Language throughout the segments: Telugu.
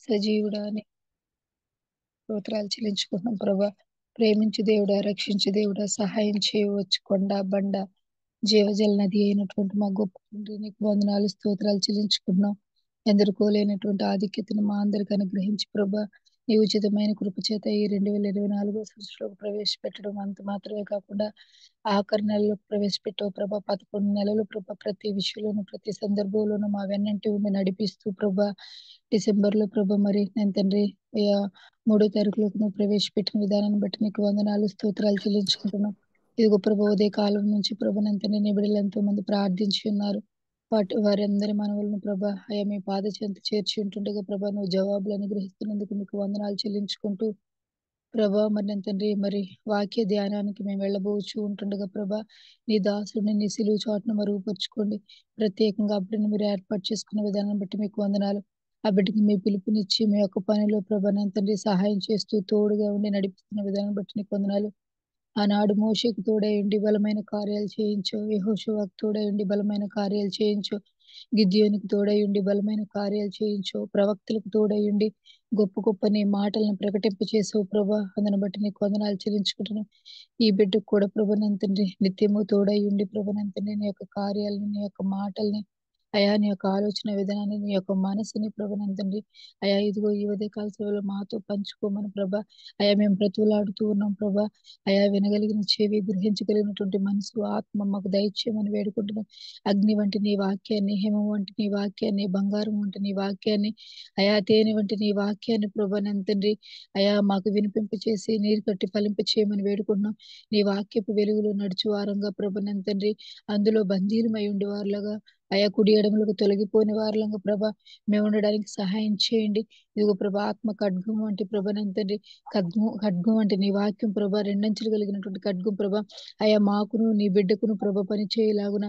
సజీవుడా అని స్తోత్రాలు చెల్లించుకుంటున్నాం ప్రభా. ప్రేమించు దేవుడా, రక్షించు దేవుడా, సహాయం చేయవచ్చు కొండ బండ జీవజల నది అయినటువంటి మా గొప్ప తండ్రి, నీకు వందనాలు స్తోత్రాలు చెల్లించుకుంటున్నాం. ఎందరికో లేనటువంటి ఆధిక్యతను మా అందరికి అనుగ్రహించి ప్రభా, నీ ఉచితమైన కృప చేత ఈ 2024 సంవత్సరంలో ప్రవేశపెట్టడం అంత మాత్రమే కాకుండా ఆఖరి నెలలో ప్రవేశపెట్టావు ప్రభా. 11 నెలలు ప్రభా, ప్రతి విషయంలోనూ ప్రతి సందర్భంలోనూ మా వెన్నంటి ఉండి నడిపిస్తూ ప్రభా, డిసెంబర్లో ప్రభా మరి నేను తండ్రి 3వ తారీఖులోకి నువ్వు ప్రవేశపెట్టిన విధానాన్ని బట్టి నీకు వందనాలు స్తోత్రాలు చెల్లించుకుంటున్నాం. ఇదిగో ప్రభా, ఉదయ కాలం నుంచి ప్రభా నంతనే నీ బిడ్డలు ఎంతో మంది ప్రార్థించి ఉన్నారు. వారందరి మనవులను ప్రభా అయా మీ పాద చెంత చేర్చి ఉంటుండగా ప్రభా, నువ్వు జవాబులు అనుగ్రహిస్తున్నందుకు మీకు వందనాలు చెల్లించుకుంటూ ప్రభా మరి నా తండ్రి మరి వాక్య ధ్యానానికి మేము వెళ్ళబోచు ఉంటుండగా ప్రభా, నీ దాసుని నీ సిలువు చాటును మరుగుపరుచుకోండి. ప్రత్యేకంగా అప్పుడిని మీరు ఏర్పాటు చేసుకున్న విధానాన్ని బట్టి మీకు వందనాలు. ఆ బిడ్డకి మీ పిలుపునిచ్చి మీ యొక్క పనిలో ప్రభా నా తండ్రి సహాయం చేస్తూ తోడుగా ఉండి నడిపిస్తున్న విధానం బట్టి నీకు వందనాలు. ఆనాడు మోషేకు తోడై ఉండి బలమైన కార్యాలు చేయించు, యెహోషువకు తోడై ఉండి బలమైన కార్యాలు చేయించు, గిద్యోనికి తోడై ఉండి బలమైన కార్యాలు చేయించు, ప్రవక్తలకు తోడై ఉండి గొప్ప గొప్ప నీ మాటలను ప్రకటింపచేసావు ప్రభా. అందుని బట్టి నీకు వందనాలు చెల్లించుకుంటున్నాను. ఈ బిడ్డకు కూడా ప్రభనంతండి నిత్యము తోడై ఉండి ప్రభనంతండి నీ యొక్క కార్యాలని, నీ యొక్క మాటల్ని, అయా నీ యొక్క ఆలోచన విధానాన్ని, నీ యొక్క మనసుని ప్రభనంతండి అయా ఇదిగో ఈ ఉదయకాల సేవలో మాతో పంచుకోమని ప్రభా. అయా మేము బ్రతుకులాడుతూ ఉన్నాం ప్రభా. అయా వినగలిగిన చెవి, గ్రహించగలిగినటువంటి మనసు, ఆత్మ మాకు దయచేయమని వేడుకుంటున్నాం. అగ్ని వంటి నీ వాక్యాన్ని, హిమం వంటి నీ వాక్యాన్ని, బంగారం వంటి నీ వాక్యాన్ని, అయా తేనె వంటి నీ వాక్యాన్ని ప్రభనంతండి అయా మాకు వినిపింప చేసి నీరు కట్టి ఫలింప చేయమని వేడుకుంటున్నాం. నీ వాక్యపు వెలుగులో నడుచు వారంగా ప్రభనంతండి అందులో బందీలమై ఉండి వారులాగా అయా కుడి ఎడమలకు తొలగిపోని వారులంగా ప్రభా మేము ఉండడానికి సహాయం చేయండి. ఇదిగో ప్రభా, ఆత్మ ఖడ్గం వంటి ప్రభనంతండి ఖడ్గం అంటే నీ వాక్యం ప్రభా, రెండంచులు కలిగినటువంటి ఖడ్గం ప్రభా, అయా మాకును నీ బిడ్డకును ప్రభ పని చేయలాగున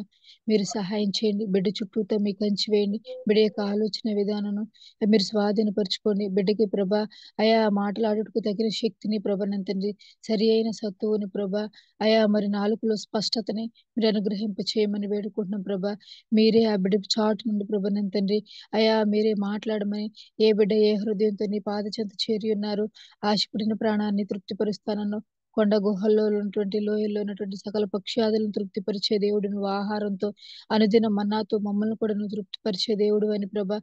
మీరు సహాయం చేయండి. బిడ్డ చుట్టూతో మీ కంచి వేయండి. బిడ్డ యొక్క ఆలోచన విధానం మీరు స్వాధీనపరచుకోండి. బిడ్డకి ప్రభ అయా మాట్లాడుటకు తగిన శక్తిని ప్రభనంతండి, సరి అయిన సత్తువుని ప్రభ, అయా మరి నాలుకలో స్పష్టతని మీరు అనుగ్రహింప చేయమని వేడుకుంటున్నాం ప్రభా. మీరే ఆ బిడ్డ చాటు నుండి ప్రభనంతండి అయా మీరే మాట్లాడమని, ఏ బిడ్డ ఏ హృదయంతో నీ పాద చెంత చేరి ఉన్నారు, ఆశపడిన ప్రాణాన్ని తృప్తిపరుస్తానన్నావు. కొండ గుహల్లో ఉన్నటువంటి లోయల్లో ఉన్నటువంటి సకల పక్షాదులను తృప్తిపరిచే దేవుడు నువ్వు. ఆహారంతో అనుదిన మన్నాతో మమ్మల్ని కూడా నువ్వు తృప్తిపరిచే దేవుడు అని ప్రభా.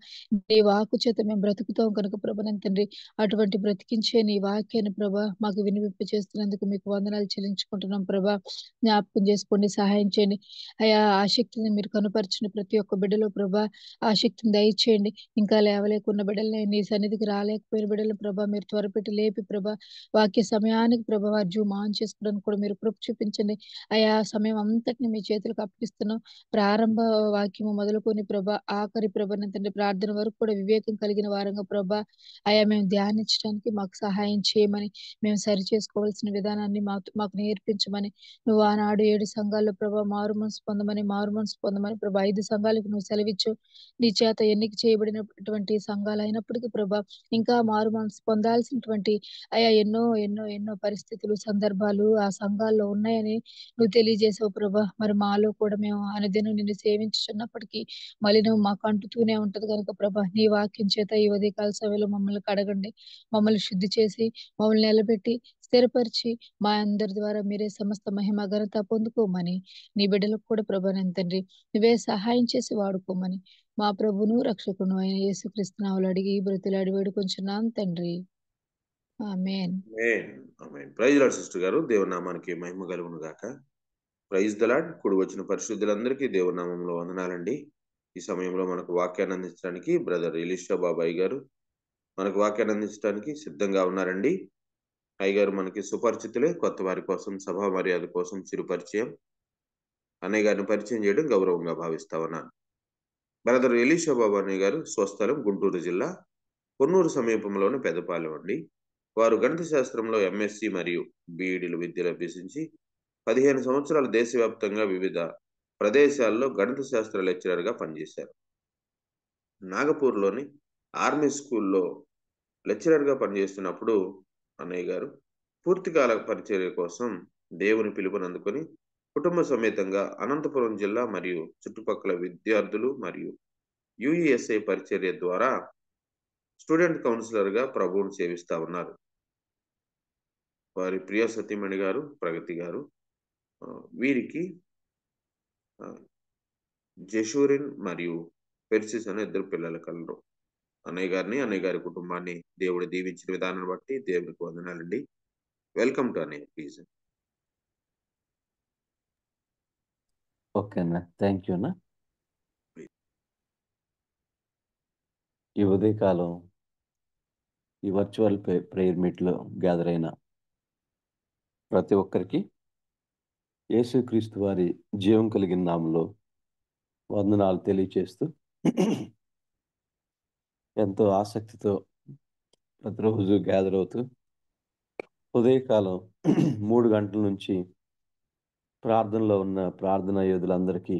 నీ వాక్కు చేత మేము బ్రతుకుతాం కనుక ప్రభనంతండి అటువంటి బ్రతికించే నీ వాక్యాన్ని ప్రభా మాకు వినిపింప చేస్తున్నందుకు మీకు వందనాలు చెల్లించుకుంటున్నాం ప్రభా. జ్ఞాపకం చేసుకోండి, సహాయం చేయండి. అయా ఆ శక్తిని మీరు కనుపరచిన ప్రతి ఒక్క బిడ్డలో ప్రభా ఆ శక్తిని దయచేయండి. ఇంకా లేవలేకున్న బిడ్డల్ని, నీ సన్నిధికి రాలేకపోయిన బిడ్డలు ప్రభా మీరు త్వరపెట్టి లేపి ప్రభా వాక్య సమయానికి ప్రభా వారు జూమ్ ఆన్ చేసుకోవడానికి కూడా మీరు కృప చూపించండి. అయా సమయం అంతటిని మీ చేతులకు అప్పగిస్తున్నాం. ప్రారంభ వాక్యము మొదలుకొని ప్రభా ఆఖరి ప్రభనంతండి ప్రార్థన వరకు కూడా వివేకం కలిగిన వారంగా ప్రభా అయా మేము ధ్యానించడానికి మాకు సహాయం చేయమని, మేము సరి చేసుకోవాల్సిన విధానాన్ని మాకు నేర్పించమని, నువ్వు ఆనాడు 7 సంఘాల్లో ప్రభా మారు మనసు పొందమని ప్రభా 5 సంఘాలకు నువ్వు సెలవిచ్చు. నీ చేత ఎన్నిక చేయబడినటువంటి సంఘాలు అయినప్పటికీ ప్రభా ఇంకా మారు మనసు పొందాల్సినటువంటి అయా ఎన్నో ఎన్నో ఎన్నో పరిస్థితులు, సందర్భాలు ఆ సంఘాల్లో ఉన్నాయని నువ్వు తెలియజేసావు ప్రభా. మరి మాలో కూడా మేము అనుదినం నిన్ను సేవించుచున్నప్పటికీ మలినం మాకు అంటుతూనే ఉంటది కనుక ప్రభా నీ వాక్యం చేత ఈ ఉదయకాల సమయంలో మమ్మల్ని కడగండి. మమ్మల్ని శుద్ధి చేసి మమ్మల్ని నిలబెట్టి స్థిరపరిచి మా అందరి ద్వారా మీరే సమస్త మహిమ ఘనత పొందుకోమని, నీ బిడ్డలకు కూడా ప్రభానండి తండ్రి నువ్వే సహాయం చేసి వాడుకోమని మా ప్రభును రక్షకును అయిన యేసుక్రీస్తు నామములో అడిగి బ్రతిలాడి వేడుకొంచున్నాం తండ్రి. ఆమేన్. ప్రైజ్ లార్డ్ సిస్టర్ గారు, దేవుని నామానికి మహిమ కలుగును గాక. Praise the Lord. కూడి వచ్చిన పరిశుద్ధులందరికీ దేవుని నామంలో వందనాలండి. ఈ సమయంలో మనకు వాక్యాన్ని అందించడానికి బ్రదర్ ఎలీషా బాబాయ్ గారు మనకు వాక్యాన్ని అందించడానికి సిద్ధంగా ఉన్నారండి. అయ్య గారు మనకి సుపరిచితులే, కొత్త వారి కోసం సభా మర్యాద కోసం చిరు పరిచయం. అన్నయ్య గారిని పరిచయం చేయడం గౌరవంగా భావిస్తా ఉన్నాను. బ్రదర్ ఎలీషా బాబు అన్నయ్య గారు స్వస్థలం గుంటూరు జిల్లా కొన్నూరు సమీపంలోని పెద్దపాలెం అండి. వారు గణిత శాస్త్రంలో ఎంఎస్సి మరియు బిఈడిలు విద్యలు అభ్యసించి 15 సంవత్సరాలు దేశవ్యాప్తంగా వివిధ ప్రదేశాల్లో గణిత శాస్త్ర లెక్చరర్గా పనిచేశారు. నాగపూర్లోని ఆర్మీ స్కూల్లో లెక్చరర్గా పనిచేస్తున్నప్పుడు అన్నయ్య గారు పూర్తికాల పరిచర్య కోసం దేవుని పిలుపునందుకొని కుటుంబ సమేతంగా అనంతపురం జిల్లా మరియు చుట్టుపక్కల విద్యార్థులు మరియు యుఈఎస్ఐ పరిచర్య ద్వారా స్టూడెంట్ కౌన్సిలర్గా ప్రభువును సేవిస్తా ఉన్నారు. వారి ప్రియ సతీమణి గారు ప్రగతి గారు. వీరికి జెషూరిన్ మరియు పెర్సిస్ అనే 2 పిల్లలు కలరు. అన్నయ్య గారి కుటుంబాన్ని దేవుడు దీవించిన విధానాన్ని బట్టి దేవునికి వందనాలండి. వెల్కమ్ టు అన్నయ్య ప్లీజ్. ఓకే అన్న, థ్యాంక్ యూ అన్న. ఈ ఉదయకాలం ఈ వర్చువల్ ప్రేయర్ మీట్లో గ్యాదర్ అయిన ప్రతి ఒక్కరికి యేసుక్రీస్తు వారి జీవం కలిగిన నామంలో వందనాలు తెలియచేస్తూ ఎంతో ఆసక్తితో ప్రతిరోజు గ్యాదర్ అవుతూ ఉదయకాలం 3 గంటల నుంచి ప్రార్థనలో ఉన్న ప్రార్థనా యోధులందరికీ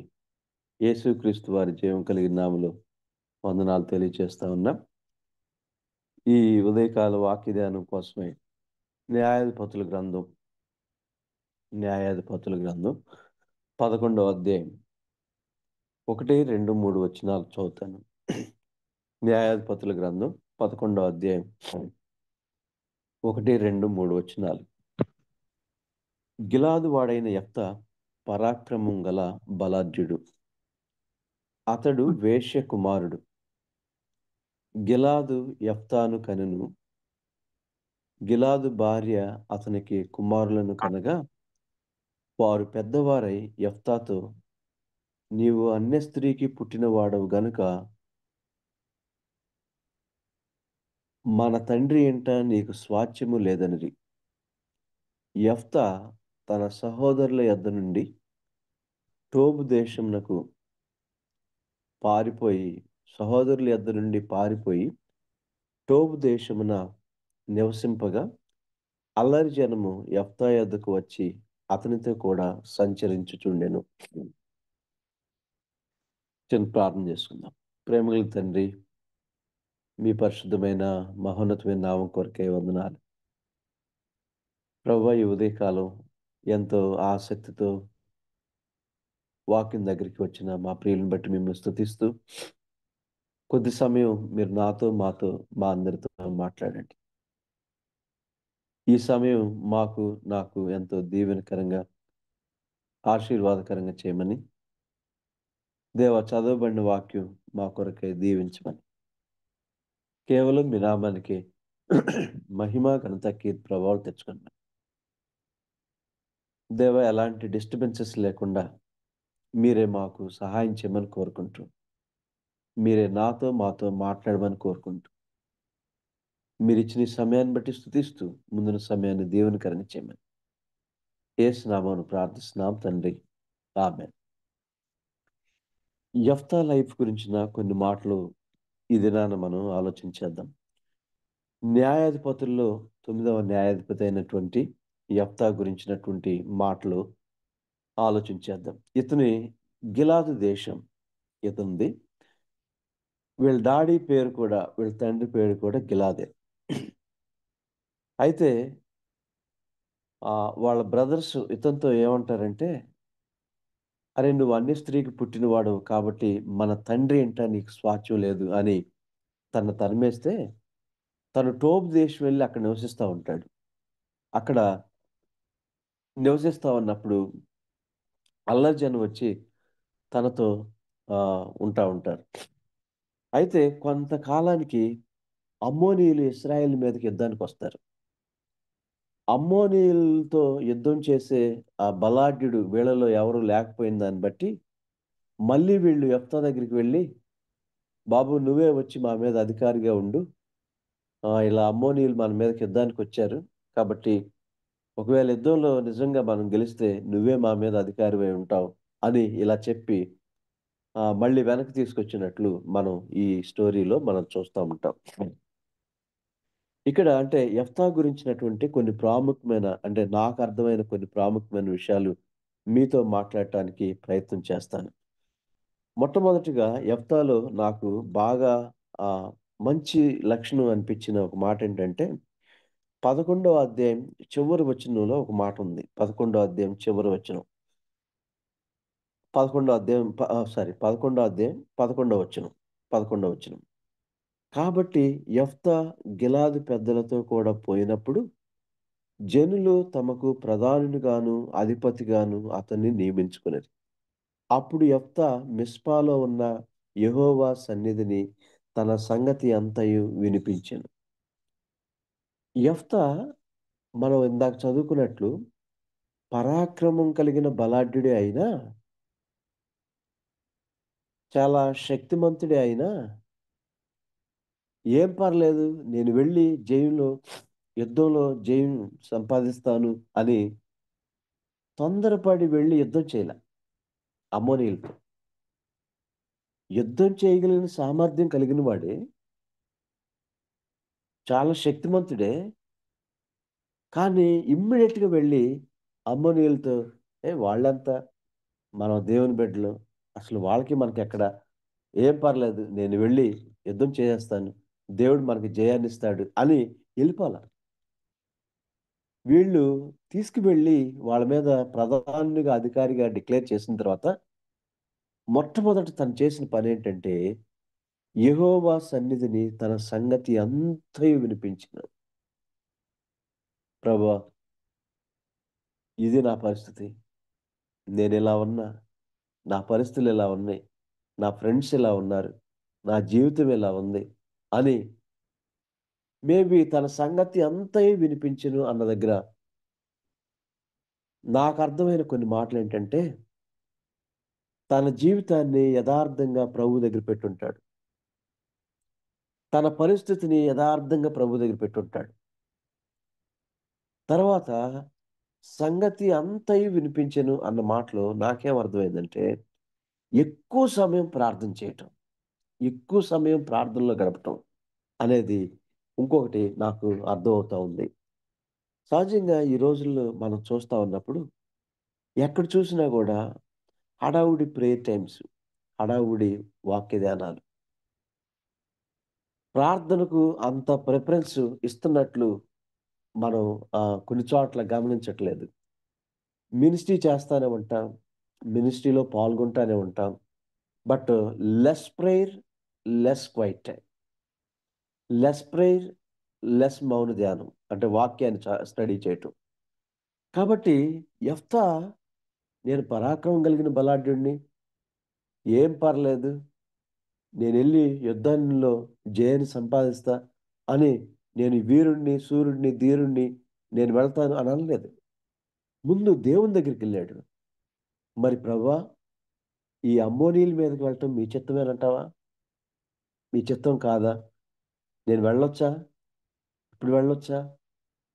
యేసుక్రీస్తు వారి జీవం కలిగిన నామంలో వందనాలు తెలియచేస్తా ఉన్నాం. ఈ ఉదయకాల వాక్య ధ్యానం కోసమే న్యాయాధిపతుల గ్రంథం 11వ అధ్యాయం 1, 2, 3 వచనాలు చదువుతాను. న్యాయాధిపతుల గ్రంథం 11వ అధ్యాయం 1, 2, 3 వచనాలు. గిలాదు వాడైన యెఫ్తా పరాక్రమం గల బలాఢ్యుడు. అతడు వేశ్య కుమారుడు. గిలాదు యెఫ్తాను కనెను. గిలాదు భార్య అతనికి కుమారులను కనగా వారు పెద్దవారై యెఫ్తాతో, నీవు అన్య స్త్రీకి పుట్టినవాడవు గనుక మన తండ్రి ఇంట నీకు స్వాస్థ్యము లేదనిరి. యెఫ్తా తన సహోదరుల యొద్ద నుండి టోబు దేశమునకు పారిపోయి టోబు దేశమున నివసింపగా అల్లరి జనము యెఫ్తా యొద్దకు వచ్చి అతనితో కూడా సంచరించుచుండెను. చిన్న ప్రార్థన చేసుకుందాం. ప్రేమగల తండ్రి, మీ పరిశుద్ధమైన మహోన్నతమైన నామం కొరకే వందనాలు. ప్రభువా, ఈ ఉదయకాలం ఎంతో ఆసక్తితో వాక్యం దగ్గరికి వచ్చిన మా ప్రియులను బట్టి మిమ్మల్ని స్తుతిస్తూ కొద్ది సమయం మీరు నాతో మాతో మా అందరితో మాట్లాడండి. ఈ సమయం నాకు ఎంతో దీవెనకరంగా ఆశీర్వాదకరంగా చేయమని, దేవ చదవబడిన వాక్యం మా కొరకై దీవించమని, కేవలం మీ నామానికి మహిమ ఘనత కీర్తి ప్రభావం తెచ్చుకోండి. దేవ, ఎలాంటి డిస్టర్బెన్సెస్ లేకుండా మీరే మాకు సహాయం చేయమని కోరుకుంటూ, మీరే నాతో మాతో మాట్లాడమని కోరుకుంటూ, మీరు ఇచ్చిన ఈ సమయాన్ని బట్టి స్తుతిస్తూ ముందున్న సమయాన్ని దీవెనకరంగా చేయమని యేసు నామమున ప్రార్థిస్తున్నాం తండ్రి, ఆమేన్. యెఫ్తా లైఫ్ గురించిన కొన్ని మాటలు ఈ దినాన మనం ఆలోచించేద్దాం. న్యాయాధిపతుల్లో 9వ న్యాయాధిపతి అయినటువంటి యెఫ్తా గురించినటువంటి మాటలు ఆలోచించేద్దాం. ఇతని గిలాదు దేశం ఇతనిది. వీళ్ళ డాడీ పేరు కూడా, వీళ్ళ తండ్రి పేరు కూడా గిలాదే. అయితే వాళ్ళ బ్రదర్స్ ఇతనితో ఏమంటారంటే, అరే నువ్వు అన్య స్త్రీకి పుట్టినవాడు కాబట్టి మన తండ్రి ఇంట నీకు స్వాస్థ్యం లేదు అని తను తరిమేస్తే, తను టోబు దేశం వెళ్ళి అక్కడ నివసిస్తూ ఉంటాడు. అక్కడ నివసిస్తూ ఉన్నప్పుడు అల్లరి జనం వచ్చి తనతో ఉంటారు. అయితే కొంతకాలానికి అమ్మోనీయులు ఇశ్రాయేలు మీదకి యుద్ధానికి వస్తారు. అమ్మోనీయులతో యుద్ధం చేసే ఆ బలాఢ్యుడు వీళ్ళలో ఎవరు లేకపోయిన దాన్ని బట్టి మళ్ళీ వీళ్ళు యెఫ్తా దగ్గరికి వెళ్ళి, బాబు నువ్వే వచ్చి మా మీద అధికారిగా ఉండు, ఇలా అమ్మోనీయులు మన మీదకి యుద్ధానికి వచ్చారు కాబట్టి ఒకవేళ యుద్ధంలో నిజంగా మనం గెలిస్తే నువ్వే మా మీద అధికారివై ఉంటావు అని ఇలా చెప్పి మళ్ళీ వెనక్కి తీసుకొచ్చినట్లు మనం ఈ స్టోరీలో మనం చూస్తూ ఉంటాం. ఇక్కడ అంటే యెఫ్తా గురించినటువంటి కొన్ని ప్రాముఖ్యమైన, అంటే నాకు అర్థమైన కొన్ని ప్రాముఖ్యమైన విషయాలు మీతో మాట్లాడటానికి ప్రయత్నం చేస్తాను. మొట్టమొదటిగా యెఫ్తాలో నాకు బాగా మంచి లక్షణం అనిపించిన ఒక మాట ఏంటంటే, 11వ అధ్యాయం చివరి వచనంలో ఒక మాట ఉంది. 11వ అధ్యాయం చివరి వచనం. 11వ అధ్యాయం 11వ వచనం. కాబట్టి యెఫ్తా గిలాదు పెద్దలతో కూడా పోయినప్పుడు జనులు తమకు ప్రధానునిగాను అధిపతిగాను అతన్ని నియమించుకునేది. అప్పుడు యెఫ్తా మిస్పాలో ఉన్న యెహోవా సన్నిధిని తన సంగతి అంతయు వినిపించెను. యెఫ్తా మనం ఇందాక చదువుకున్నట్లు పరాక్రమం కలిగిన బలాఢ్యుడే అయినా, చాలా శక్తిమంతుడే అయినా, ఏం పర్లేదు నేను వెళ్ళి యుద్ధంలో జయం సంపాదిస్తాను అని తొందరపడి వెళ్ళి యుద్ధం చేయలే అమ్మోనీయులతో. యుద్ధం చేయగలిగిన సామర్థ్యం కలిగిన వాడే, చాలా శక్తిమంతుడే. కానీ ఇమ్మీడియేట్‌గా వెళ్ళి అమ్మోనీయులతో వాళ్ళంతా మనం దేవుని బిడ్డలు. అసలు వాళ్ళకి మనకెక్కడ ఏం పర్లేదు. నేను వెళ్ళి యుద్ధం చేసేస్తాను. దేవుడు మనకి జయాన్నిస్తాడు అని ఎళ్ళిపోలా. వీళ్ళు తీసుకువెళ్ళి వాళ్ళ మీద ప్రధానిగా, అధికారిగా డిక్లేర్ చేసిన తర్వాత మొట్టమొదట తను చేసిన పనేంటంటే యెహోవా సన్నిధిని తన సంగతి అంతయు వినిపించెను. ప్రభువా! ఇది నా పరిస్థితి. నేనిలా ఉన్నా. నా పరిస్థితులు ఇలా ఉన్నాయి. నా ఫ్రెండ్స్ ఇలా ఉన్నారు. నా జీవితం ఇలా ఉంది అని మేబీ తన సంగతి అంతయు వినిపించెను అన్న దగ్గర నాకర్థమైన కొన్ని మాటలేంటంటే, తన జీవితాన్ని యథార్థంగా ప్రభువు దగ్గర పెట్టుంటాడు. తన పరిస్థితిని యథార్థంగా ప్రభువు దగ్గర పెట్టుంటాడు. తర్వాత సంగతి అంతయు వినిపించెను అన్న మాటలో నాకేం అర్థమైందంటే, ఎక్కువ సమయం ప్రార్థన చేయటం. ఎక్కువ సమయం ప్రార్థనలో గడపటం అనేది ఇంకొకటి నాకు అర్థమవుతా ఉంది. సహజంగా ఈ రోజుల్లో మనం చూస్తా ఉన్నప్పుడు ఎక్కడ చూసినా గూడా హడావుడి ప్రేయర్ టైమ్స్, హడావుడి వాక్య ధ్యానాలు. ప్రార్థనకు అంత ప్రిఫరెన్స్ ఇస్తున్నట్లు మనం కొన్ని చోట్ల గమనించట్లేదు. మినిస్ట్రీ చేస్తానే ఉంటాం. మినిస్ట్రీలో పాల్గొంటానే ఉంటాం. But less prayer, less quiet time. Less prayer, less మౌన ధ్యానం. అంటే వాక్యాన్ని స్టడీ చేయటం. కాబట్టి యెఫ్తా నేను పరాక్రమం కలిగిన బలాఢ్యుడిని. ఏం పర్లేదు. నేనెళ్ళి యుద్ధంలో జయాన్ని సంపాదిస్తా అని నేను వీరుడిని, శూరుడిని, ధీరుడిని నేను వెళ్తాను అని అనలేదు. ముందు దేవుని దగ్గరికెళ్ళాడు. మరి ప్రభువా! ఈ అమ్మోనీయుల మీదకి వెళ్ళటం మీ చిత్తమేనంటావా? మీ చిత్తం కాదా? నేను వెళ్ళొచ్చా? ఇప్పుడు వెళ్ళొచ్చా?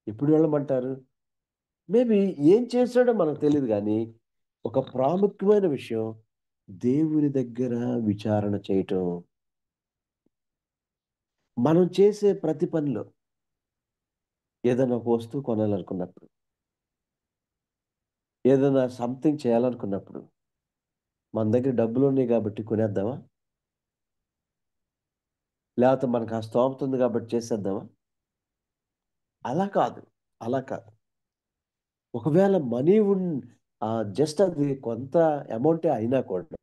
ఎప్పుడు వెళ్ళమంటారు? మేబీ ఏం చేశాడో మనకు తెలీదు గానీ, ఒక ప్రాముఖ్యమైన విషయం దేవుని దగ్గర విచారణ చేయటం. మనం చేసే ప్రతి పనిలో ఏదైనా ఒక వస్తువు కొనాలనుకున్నప్పుడు, ఏదైనా సంథింగ్ చేయాలనుకున్నప్పుడు, మన దగ్గర డబ్బులున్నాయి గాబట్టి కొనేద్దామా? లేపోతే మనకు ఆ స్తోమత ఉంది గాబట్టి చేసేద్దామా? అలా కాదు. అలా కాదు. ఒకవేళ మనీ జస్ట్ అది కొంత అమౌంటే అయినా కూడా,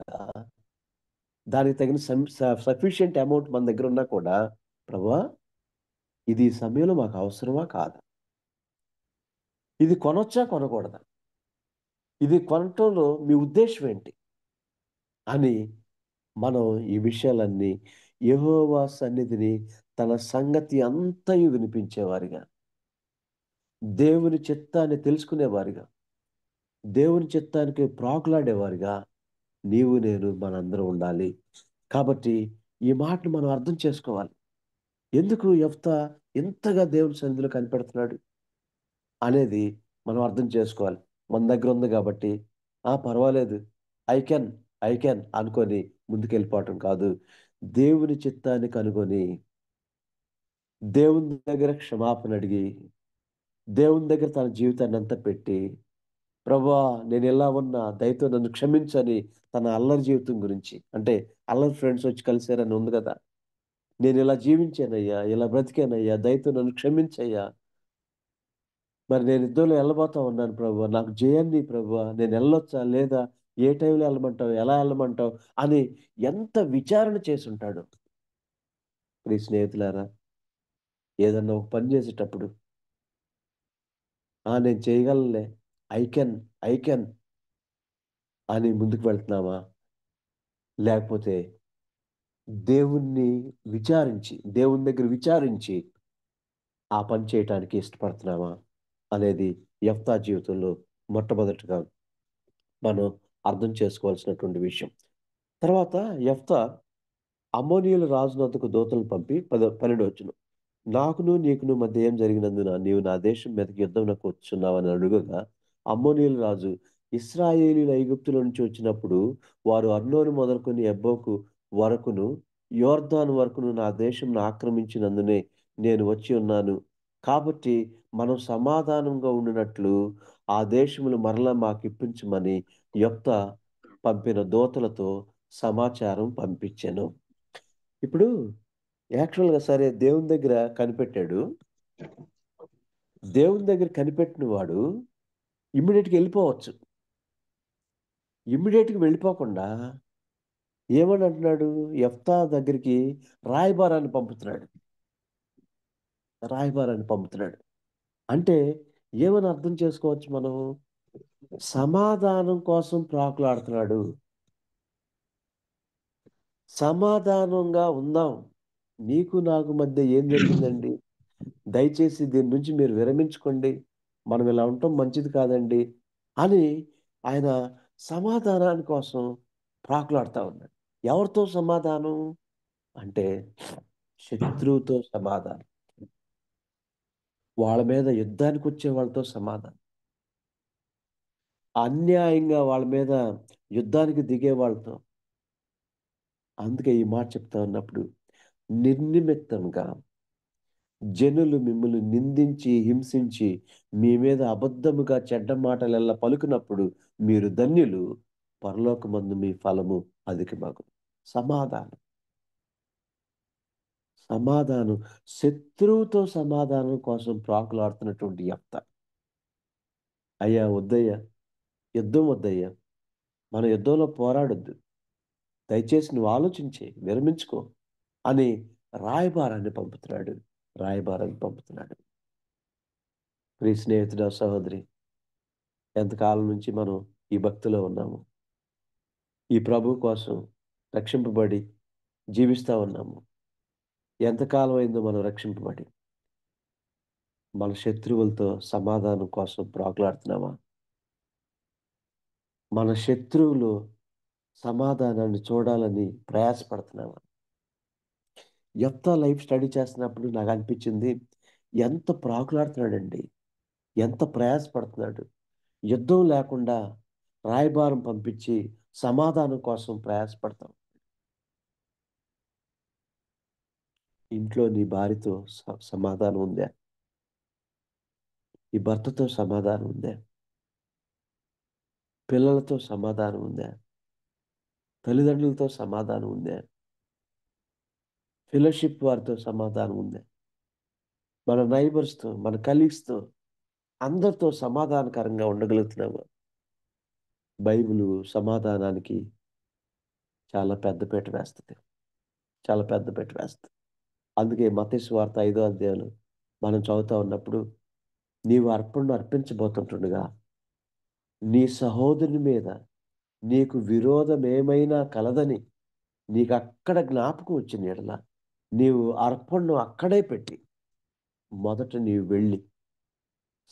దానికి తగిన సఫిషియంట్ అమౌంట్ మన దగ్గరున్నా కూడా, ప్రభువా! ఇది ఈ సమయంలో మాకు అవసరమా? కాదా? ఇది కొనొచ్చా? కొనకూడదా? ఇది కొనటంలో మీ ఉద్దేశ్యం ఏంటి? అని మనం ఈ విషయాలన్నీ యెహోవా సన్నిధిని తన సంగతి అంతయు వినిపించేవారిగా, దేవుని చిత్తాన్ని తెలుసుకునేవారిగా, దేవుని చిత్తానికి ప్రాకులాడేవారిగా నీవు నేను మనందరం ఉండాలి. కాబట్టి ఈ మాటను మనం అర్థం చేసుకోవాలి. ఎందుకు యెఫ్తా ఇంతగా దేవుని సన్నిధిలో కనిపెడుతున్నాడు అనేది మనం అర్థం చేసుకోవాలి. మన దగ్గర ఉంది కాబట్టి పర్వాలేదు. ఐ కెన్, ఐ కెన్ అనుకోని ముందుకెళ్ళిపోవటం కాదు. దేవుని చిత్తాన్ని కనుగొని, దేవుని దగ్గర క్షమాపణ అడిగి, దేవుని దగ్గర తన జీవితాన్నంతా పెట్టి, ప్రభువా! నేనిలా ఉన్నా దయతో నన్ను క్షమించని తన అల్లరి జీవితం గురించి, అంటే అల్లరి ఫ్రెండ్స్ వచ్చి కలిసారని ఉంది గదా! నేనిలా జీవించానయ్యా, ఇలా బ్రతికానయ్యా, దయతో నన్ను క్షమించయ్యా. మరి నేను యుద్ధంలో ఎళ్ళబోతా ఉన్నాను ప్రభువా. నాకు జయాన్ని ప్రభువా. నేనెళ్ళొచ్చా? లేదా? ఏ టైంలో ఎళ్ళమంటావు? ఎలా ఎళ్ళమంటావు? అని ఎంత విచారణ చేసుంటాడో. ప్రియ స్నేహితులారా, ఏదన్నా ఒక పని చేసేటప్పుడు నేను చేయగలనులే, ఐ కెన్ ఐ కెన్ అని ముందుకు వెళ్తున్నామా? లేకపోతే దేవుని దగ్గర విచారించి ఆ పని చేయటానికి ఇష్టపడుతున్నామా అనేది యెఫ్తా జీవితంలో మొట్టమొదటిగా మనం అర్థం చేసుకోవాల్సినటువంటి విషయం. తర్వాత యెఫ్తా అమ్మోనీయుల రాజు వద్దకు దూతలను పంపి 12 నాకును నీకును మధ్య ఏం జరిగినందున నీవు నా దేశం మీదకి యుద్ధమునకు వచ్చున్నావని అడుగగా, అమ్మోనీయుల రాజు ఇశ్రాయేలీయులు ఐగుప్తులో నుంచి వచ్చినప్పుడు వారు అర్నోను మొదలుకొని ఎబ్బోకు వరకును యోర్దాను వరకును నా దేశంను ఆక్రమించినందునే నేను వచ్చి ఉన్నాను. కాబట్టి మనం సమాధానంగా ఉండునట్లు ఆ దేశములు మరలా మాకిప్పించమని యెఫ్తా పంపిన దూతలతో సమాచారం పంపించెను. ఇప్పుడు యాక్చువల్‌గా సరే దేవుని దగ్గర కనిపెట్టాడు. దేవుని దగ్గర కనిపెట్టిన వాడు ఇమ్మీడియేట్‌గా వెళ్ళిపోవచ్చు. ఇమ్మీడియేట్‌గా వెళ్ళిపోకుండా ఏమని అంటున్నాడు? యెఫ్తా దగ్గరికి రాయబారాన్ని పంపుతున్నాడు. రాయబారాన్ని పంపుతున్నాడు. అంటే ఏమని అర్థం చేసుకోవచ్చు మనం? సమాధానం కోసం ప్రాకులాడుతున్నాడు. సమాధానంగా ఉందాం. నీకు నాకు మధ్య ఏం జరిగిందండి? దయచేసి దీని నుంచి మీరు విరమించుకోండి. మనం ఇలా ఉండటం మంచిది కాదండి అని ఆయన సమాధానాని కోసం ప్రాకులాడుతా ఉన్నాడు. ఎవరితో సమాధానం? అంటే శత్రువుతో సమాధానం. వాళ్ళ మీద యుద్ధానికొచ్చే వాళ్ళతో సమాధానం. అన్యాయంగా వాళ్ళ మీద యుద్ధానికి దిగే వాళ్ళతో. అందుకే ఈ మాట చెప్తా ఉన్నప్పుడు నిర్నిమిత్తంగా జనులు మిమ్మల్ని నిందించి, హింసించి, మీ మీద అబద్ధముగా చెడ్డ మాటలెల్లా పలుకునప్పుడు మీరు ధన్యులు. పరలోకమందు మీ ఫలము అధికమగును. సమాధానం. సమాధానం. శత్రువుతో సమాధానం కోసం ప్రాకులాడుతున్నటువంటి యెఫ్తా. అయ్యా వద్దయ్యా! యుద్ధం వద్దయ్యా! మన యుద్ధంలో పోరాడొద్దు. దయచేసి నువ్వు ఆలోచించి విరమించుకో అని రాయబారాన్ని పంపుతున్నాడు. రాయబారాన్ని పంపుతున్నాడు. ప్రియ స్నేహితుడా, సహోదరి, ఎంతకాలం నుంచి మనం ఈ భక్తిలో ఉన్నాము. ఈ ప్రభు కోసం రక్షింపబడి జీవిస్తా ఉన్నాము. ఎంతకాలం అయిందో మనం రక్షింపబడి మన శత్రువులతో సమాధానం కోసం ప్రాకులాడుతున్నామా? మన శత్రువులు సమాధానాన్ని చూడాలని ప్రయాసపడుతున్నామా? యెఫ్తా లైఫ్ స్టడీ చేస్తున్నప్పుడు నాకు అనిపించింది, ఎంత ప్రాకులాడుతున్నాడండి, ఎంత ప్రయాసపడుతున్నాడు. యుద్ధం లేకుండా రాయబారం పంపించి సమాధానం కోసం ప్రయాసపడతాం. ఇంట్లో నీ భార్యతో సమాధానం ఉందా? నీ భర్తతో సమాధానం ఉందా? పిల్లలతో సమాధానం ఉందా? తల్లిదండ్రులతో సమాధానం ఉందా? ఫెలోషిప్ వారితో సమాధానం ఉందా? మన నైబర్స్‌తో, మన కలీగ్స్‌తో అందరితో సమాధానకరంగా ఉండగలుగుతున్నామా? బైబిలు సమాధానానికి చాలా పెద్ద పీట వేస్తది. చాలా పెద్ద పీట వేస్తది. అందుకే మత్తయి సువార్త 5వ అధ్యాయంలో మనం చదువుతా ఉన్నప్పుడు, నీవు అర్పణను అర్పించబోతుంటుండగా నీ సహోదరుని మీద నీకు విరోధమేమైనా కలదని నీకక్కడ జ్ఞాపకం వచ్చిన యెడల నీవు అర్పణను అక్కడే పెట్టి మొదట నీవు వెళ్ళి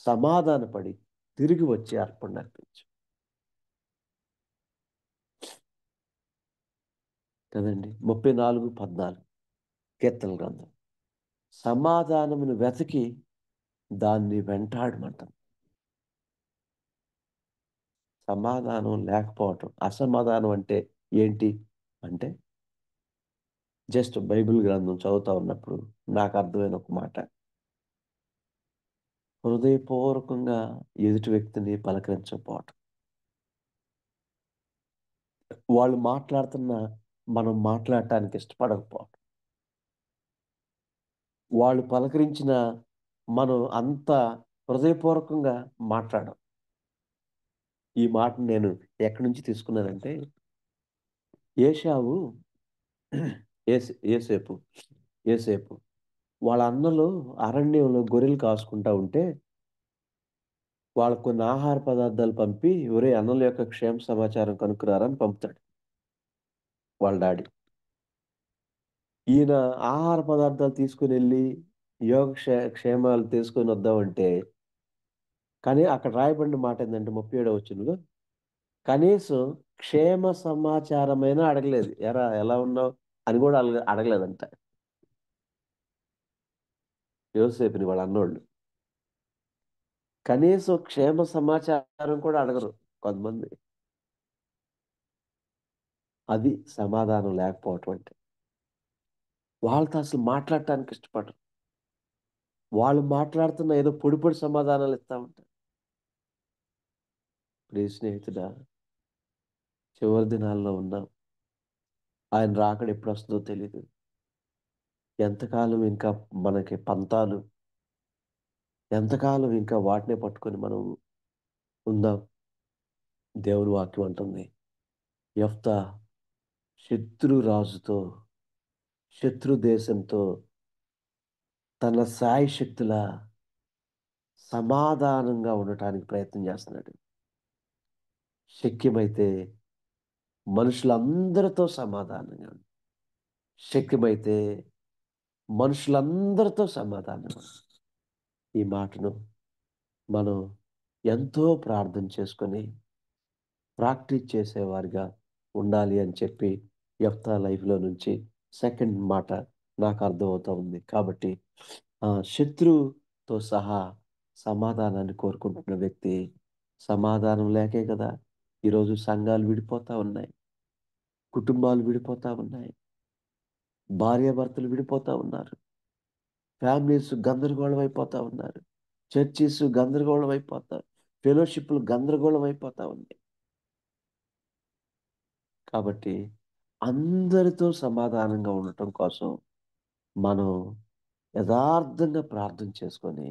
సమాధానపడి తిరిగి వచ్చి అర్పణను అర్పించు. కదండి. 34:14 కీర్తన గ్రంథం. సమాధానమును వెతికి దాన్ని వెంటాడమంటుంది. సమాధానం లేకపోవటం. అసమాధానం అంటే ఏంటి? అంటే జస్ట్ బైబిల్ గ్రంథం చదువుతా ఉన్నప్పుడు నాకు అర్థమైన ఒక మాట. హృదయపూర్వకంగా ఎదుటి వ్యక్తిని పలకరించకపోవటం. వాళ్ళు మాట్లాడుతున్నా మనం మాట్లాడటానికి ఇష్టపడకపోవటం. వాళ్ళు పలకరించిన మనం అంత హృదయపూర్వకంగా మాట్లాడం. ఈ మాటను నేను ఎక్కడి నుంచి తీసుకున్నానంటే, ఏశావు యోసేపు యోసేపు. వాళ్ళ అన్నలు అరణ్యంలో గొర్రెలు కాసుకుంటా ఉంటే వాళ్ళకు కొన్ని ఆహార పదార్థాలు పంపి, ఒరేయ్ అన్నల యొక్క క్షేమ సమాచారం కనుక్కురారా అని పంపుతాడు వాళ్ళ డాడీ. ఈయన ఆహార పదార్థాలు తీసుకునెళ్ళి క్షేమాలు తీసుకొని వద్దామంటే, కానీ అక్కడ రాయబడిన మాట ఏందంటే 37వ వచనంలో కనీసం క్షేమ సమాచారమైనా అడగలేదు. "ఏరా ఎలా ఉన్నావు?" అని కూడా అడగలేదంట యోసేపుని వాళ్ళ అన్నోళ్ళు. కనీసం క్షేమ సమాచారం కూడా అడగరు కొంతమంది. అది సమాధానం లేకపోవటం అంటే. వాళ్ళతో అసలు మాట్లాడటానికి ఇష్టపడరు. వాళ్ళు మాట్లాడుతున్న ఏదో పొడి పొడి సమాధానాలు ఇస్తా ఉంటారు. ప్రియ స్నేహితుడా, చివరి దినాల్లో ఉన్నాం. ఆయన రాకడ ఎప్పుడొస్తుందో తెలీదు. ఎంతకాలం ఇంకా మనకి పంతాలు, ఎంతకాలం ఇంకా వాటినే పట్టుకొని మనం ఉందాం. దేవుని వాక్యం అంటుంది, యెఫ్తా శత్రు రాజుతో, శత్రు దేశంతో తన శాయశక్తులా సమాధానంగా ఉండటానికి ప్రయత్నం చేస్తున్నాడు. శక్యమైతే మనుషులందరితో సమాధానంగా ఉండు. శక్యమైతే మనుషులందరితో సమాధానంగా ఉండు. ఈ మాటను మనం ఎంతో ప్రార్థన చేసుకొని ప్రాక్టీస్ చేసేవారిగా ఉండాలి అని చెప్పి యెఫ్తా లైఫ్‌లో నుంచి సెకండ్ మాట నాకు అర్థమవుతా ఉంది. కాబట్టి శత్రువుతో సహా సమాధానాన్ని కోరుకుంటున్న వ్యక్తి సమాధానం లేకే కదా ఈరోజు సంఘాలు విడిపోతా ఉన్నాయి. కుటుంబాలు విడిపోతా ఉన్నాయి. భార్యాభర్తలు విడిపోతా ఉన్నారు. ఫ్యామిలీస్ గందరగోళం అయిపోతా ఉన్నారు. చర్చిస్ గందరగోళం అయిపోతారు. ఫెలోషిప్‌లు గందరగోళం అయిపోతా ఉన్నాయి. కాబట్టి అందరితో సమాధానంగా ఉండటం కోసం మనం యథార్థంగా ప్రార్థన చేసుకొని,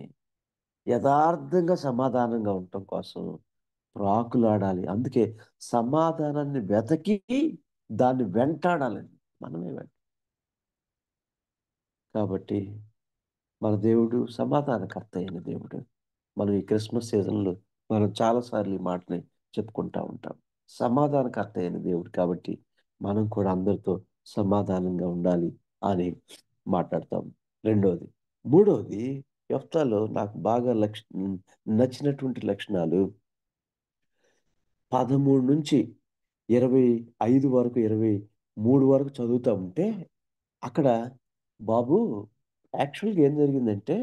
యథార్థంగా సమాధానంగా ఉండటం కోసం ప్రాకులాడాలి. అందుకే సమాధానాన్ని వెతకి దాన్ని వెంటాడాలండి. మనమే కాబట్టి మన దేవుడు సమాధానకర్త అయిన దేవుడు. మనం ఈ క్రిస్మస్ సీజన్‌లో మనం చాలా సార్లు ఈ మాటని చెప్పుకుంటా ఉంటాం. సమాధానకర్త అయిన దేవుడు కాబట్టి మనం కూడా అందరితో సమాధానంగా ఉండాలి అని మాట్లాడతాం. రెండోది. మూడోది యెఫ్తాలో నాకు బాగా నచ్చినటువంటి లక్షణాలు 13-25 వరకు, 23 వరకు చదువుతా ఉంటే అక్కడ బాబు యాక్చువల్‌గా ఏం జరిగిందంటే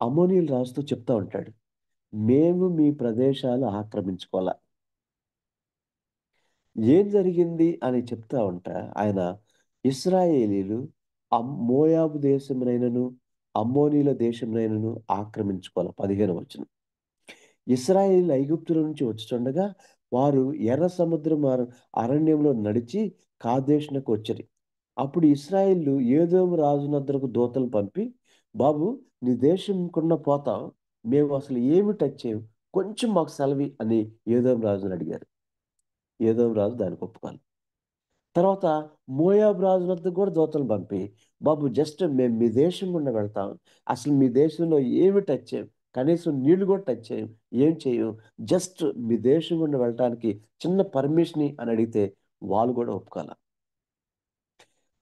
అమ్మోనీయుల రాజుతో చెప్తా ఉంటాడు. మేము మీ ప్రదేశాలు ఆక్రమించుకోలా. ఏం జరిగింది అని చెప్తా ఉంటా ఆయన ఇశ్రాయేలీయులు మోయాబు దేశమునైనను, అమ్మోనీయుల దేశమునైనను ఆక్రమించుకోల. 15వ వచనం. ఇశ్రాయేలీయులు ఐగుప్తుల నుంచి వచ్చుచుండగా వారు ఎర్ర సముద్రం అరణ్యంలో నడిచి కాదేషునకు వచ్చిరి. అప్పుడు ఇశ్రాయేలీయులు ఏదోము రాజునొద్దకు దూతలు పంపి, బాబు నీ దేశంకున్న పోతాం. మేము అసలు ఏమి టచ్ చేయము. కొంచెం మాకు సెలవి అని ఏదోము రాజుని అడిగారు. ఏదోము రాజు దానికి ఒప్పుకోలి. తర్వాత మోయాబు రాజు వద్దకు కూడా దూతలు పంపి, బాబు జస్ట్ మేము మీ దేశం గుండా వెళ్తాం. అసలు మీ దేశంలో ఏమి టచ్ చేయం. కనీసం నీళ్లు కూడా టచ్ చేయం. ఏం చేయం. జస్ట్ మీ దేశం గుండా వెళ్ళటానికి చిన్న పర్మిషన్ అని అడిగితే వాళ్ళు కూడా ఒప్పుకోల.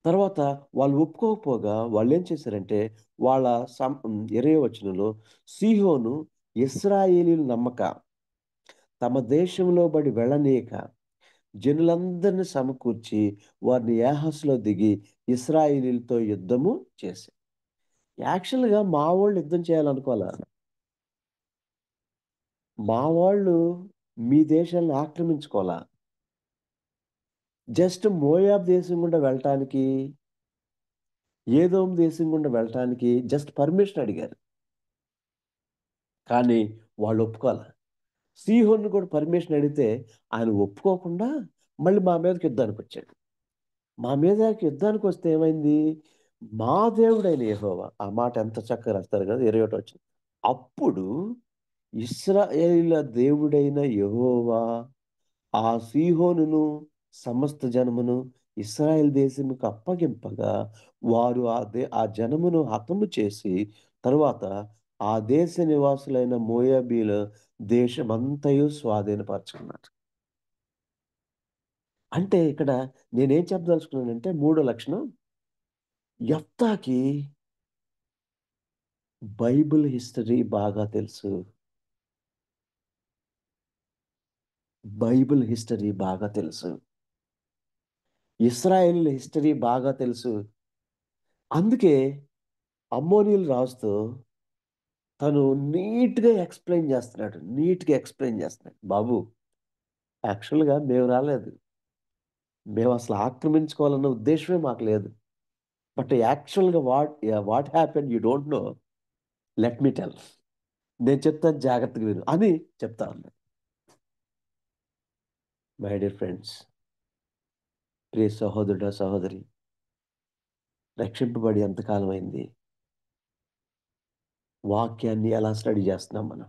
తర్వాత వాళ్ళు ఒప్పుకోకపోగా వాళ్ళేం చేశారంటే వాళ్ళ 20వ వచనంలో సీహోను ఇశ్రాయేలీయులు నమ్మక తమ దేశంలో బడి వెళ్ళనీయక జనులందరిని సమకూర్చి వారిని యాహసులో దిగి ఇశ్రాయేలీయులతో యుద్ధము చేశారు. యాక్చువల్‌గా మా వాళ్ళు యుద్ధం చేయాలనుకోలా. మా వాళ్ళు మీ దేశాన్ని ఆక్రమించుకోలా. జస్ట్ మోయాబు దేశం గుండా వెళ్ళటానికి, ఏదోము దేశం గుండా వెళ్ళటానికి జస్ట్ పర్మిషన్ అడిగారు. కానీ వాళ్ళు ఒప్పుకోల. సీహోనుని కూడా పర్మిషన్ అడిగితే ఆయన ఒప్పుకోకుండా మళ్ళీ మా మీదకి యుద్ధానికొచ్చాడు. మా మీదకి యుద్ధానికొస్తే ఏమైంది? మా దేవుడైన యెహోవా ఆ మాట ఎంత చక్కగా రాస్తారు కదా 21వ వచనం. అప్పుడు ఇశ్రాయేలీయుల దేవుడైన యెహోవా ఆ సీహోనును సమస్త జనమును ఇశ్రాయేల్ దేశముకు అప్పగింపగా వారు ఆ జనమును హతము చేసి తరువాత ఆ దేశ నివాసులైన మోయాబీల దేశమంతయు స్వాధీనపరచుకున్నారు. అంటే ఇక్కడ నేనేం చెప్పదలుచుకున్నానంటే మూడో లక్షణం, యెఫ్తాకి బైబిల్ హిస్టరీ బాగా తెలుసు. బైబిల్ హిస్టరీ బాగా తెలుసు. ఇశ్రాయేలీయుల హిస్టరీ బాగా తెలుసు. అందుకే అమ్మోనీయుల రాజుతో తను నీట్‌గా ఎక్స్‌ప్లెయిన్ చేస్తున్నాడు. బాబు, యాక్చువల్‌గా మేము రాలేదు. మేమసలు ఆక్రమించుకోవాలన్న ఉద్దేశ్యమే మాకు లేదు. బట్ యాక్చువల్‌గా what happened you don't know. Let me tell. నేను చెప్తాను, జాగ్రత్తగా విను అని చెప్తా ఉన్నాడు. మై డియర్ ఫ్రెండ్స్, ప్రియ సహోదరుడా, సహోదరి, రక్షింపబడి ఎంతకాలం అయింది? వాక్యాన్ని ఎలా స్టడీ చేస్తున్నాం మనం?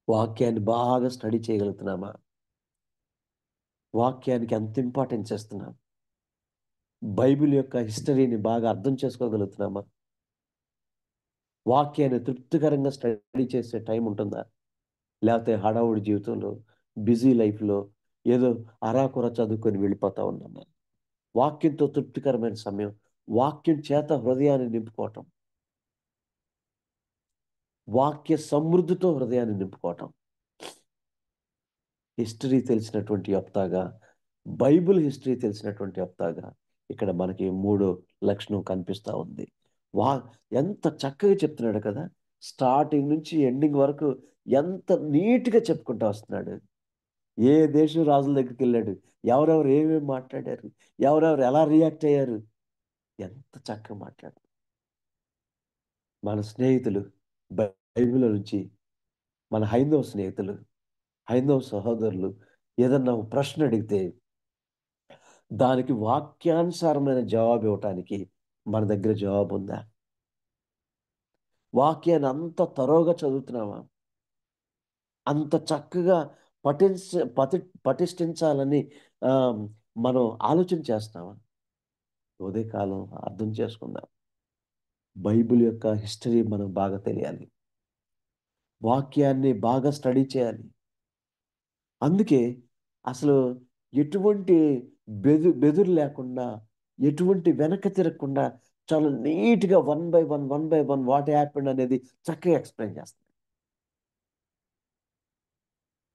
వాక్యాన్ని బాగా స్టడీ చేయగలుగుతున్నామా? వాక్యానికి ఎంత ఇంపార్టెన్స్ ఇస్తున్నాం? బైబిల్ యొక్క హిస్టరీని బాగా అర్థం చేసుకోగలుగుతున్నామా? వాక్యాన్ని తృప్తికరంగా స్టడీ చేసే టైం ఉంటుందా? లేకపోతే హడావుడి జీవితంలో, బిజీ లైఫ్‌లో ఏదో అరాకొర చదువుకొని వెళ్ళిపోతా ఉన్నామా? వాక్యంతో తృప్తికరమైన సమయం, వాక్యం చేత హృదయాన్ని నింపుకోవటం, వాక్య సమృద్ధితో హృదయాన్ని నింపుకోవటం. హిస్టరీ తెలిసినటువంటి యెఫ్తాగా, బైబిల్ హిస్టరీ తెలిసినటువంటి యెఫ్తాగా ఇక్కడ మనకి మూడో లక్షణం కనిపిస్తా ఉంది. వా ఎంత చక్కగా చెప్తున్నాడు కదా! స్టార్టింగ్ నుంచి ఎండింగ్ వరకు ఎంత నీట్‌గా చెప్పుకుంటా వస్తున్నాడు. ఏ దేశం రాజుల దగ్గరికెళ్ళాడు, ఎవరెవరు ఏమేమి మాట్లాడారు, ఎవరెవరు ఎలా రియాక్ట్ అయ్యారు, ఎంత చక్కగా మాట్లాడారు. మన స్నేహితులు బైబిల్ నుంచి, మన హైందవ స్నేహితులు, హైందవ సహోదరులు ఏదన్నా ఒక ప్రశ్న అడిగితే దానికి వాక్యానుసారమైన జవాబు ఇవ్వటానికి మన దగ్గర జవాబు ఉందా? వాక్యాన్ని అంత తరోగా చదువుతున్నామా? అంత చక్కగా పఠించ పతి పటిష్ఠించాలని మనం ఆలోచన చేస్తామా? ఉదయకాలం అర్థం చేసుకుందాం. బైబిల్ యొక్క హిస్టరీ మనకు బాగా తెలియాలి. వాక్యాన్ని బాగా స్టడీ చేయాలి. అందుకే అసలు ఎటువంటి బెదురు లేకుండా, ఎటువంటి వెనక్కి తిరగకుండా చాలా నీట్‌గా one by one what happened అనేది చక్కగా ఎక్స్‌ప్లెయిన్ చేస్తాడు.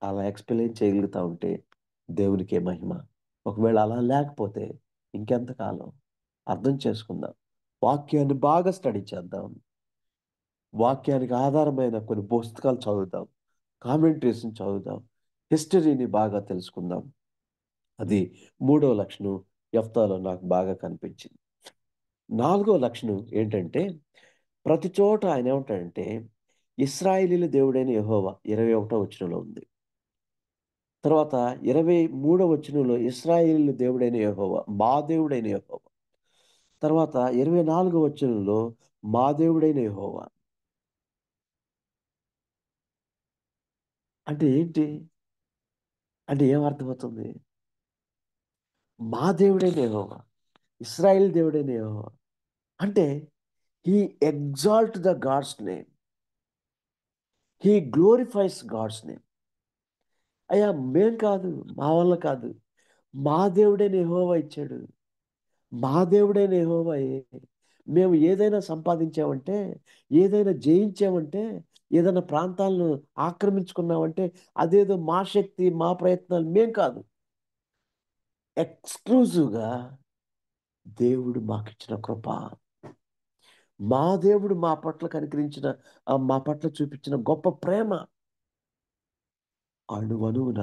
అలా ఎక్స్‌ప్లెయిన్ చేయగలుగుతా ఉంటే దేవునికే మహిమ. ఒకవేళ అలా లేకపోతే ఇంకెంతకాలం? అర్థం చేసుకుందాం. వాక్యాన్ని బాగా స్టడీ చేద్దాం. వాక్యానికి ఆధారమైన కొన్ని పుస్తకాలు చదువుదాం. కామెంటరీస్‌ని చదువుదాం. హిస్టరీని బాగా తెలుసుకుందాం. అది మూడో లక్షణం యెఫ్తాలో నాకు బాగా కనిపించింది. నాలుగో లక్షణం ఏంటంటే, ప్రతి చోట ఆయన ఏమంటాడంటే, ఇశ్రాయేలీయుల దేవుడైన యెహోవా 21వ వచనంలో ఉంది. తర్వాత 23వ వచనంలో ఇశ్రాయేలీయుల దేవుడైన యెహోవా, మా దేవుడైన యెహోవా. తర్వాత 24వ వచనంలో మా దేవుడైన యెహోవా. అంటే ఏంటి? అంటే ఏం అర్థమవుతుంది? మా దేవుడైన యెహోవా, ఇశ్రాయేల్ దేవుడైన యెహోవా. అంటే he exalt the God's name. He glorifies God's name. అయ్యా, మేం కాదు, మా వల్ల కాదు. మా దేవుడైన యెహోవా ఇచ్చాడు. మా దేవుడైన యెహోవాయే. మేము ఏదైనా సంపాదించామంటే, ఏదైనా జయించామంటే, ఏదైనా ప్రాంతాలను ఆక్రమించుకున్నామంటే అదేదో మా శక్తి, మా ప్రయత్నాలు మేం కాదు. ఎక్స్‌క్లూజివ్‌గా దేవుడు మాకిచ్చిన కృప. మా దేవుడు మా పట్ల కనికరించిన మా పట్ల చూపించిన గొప్ప ప్రేమ. అణువణువున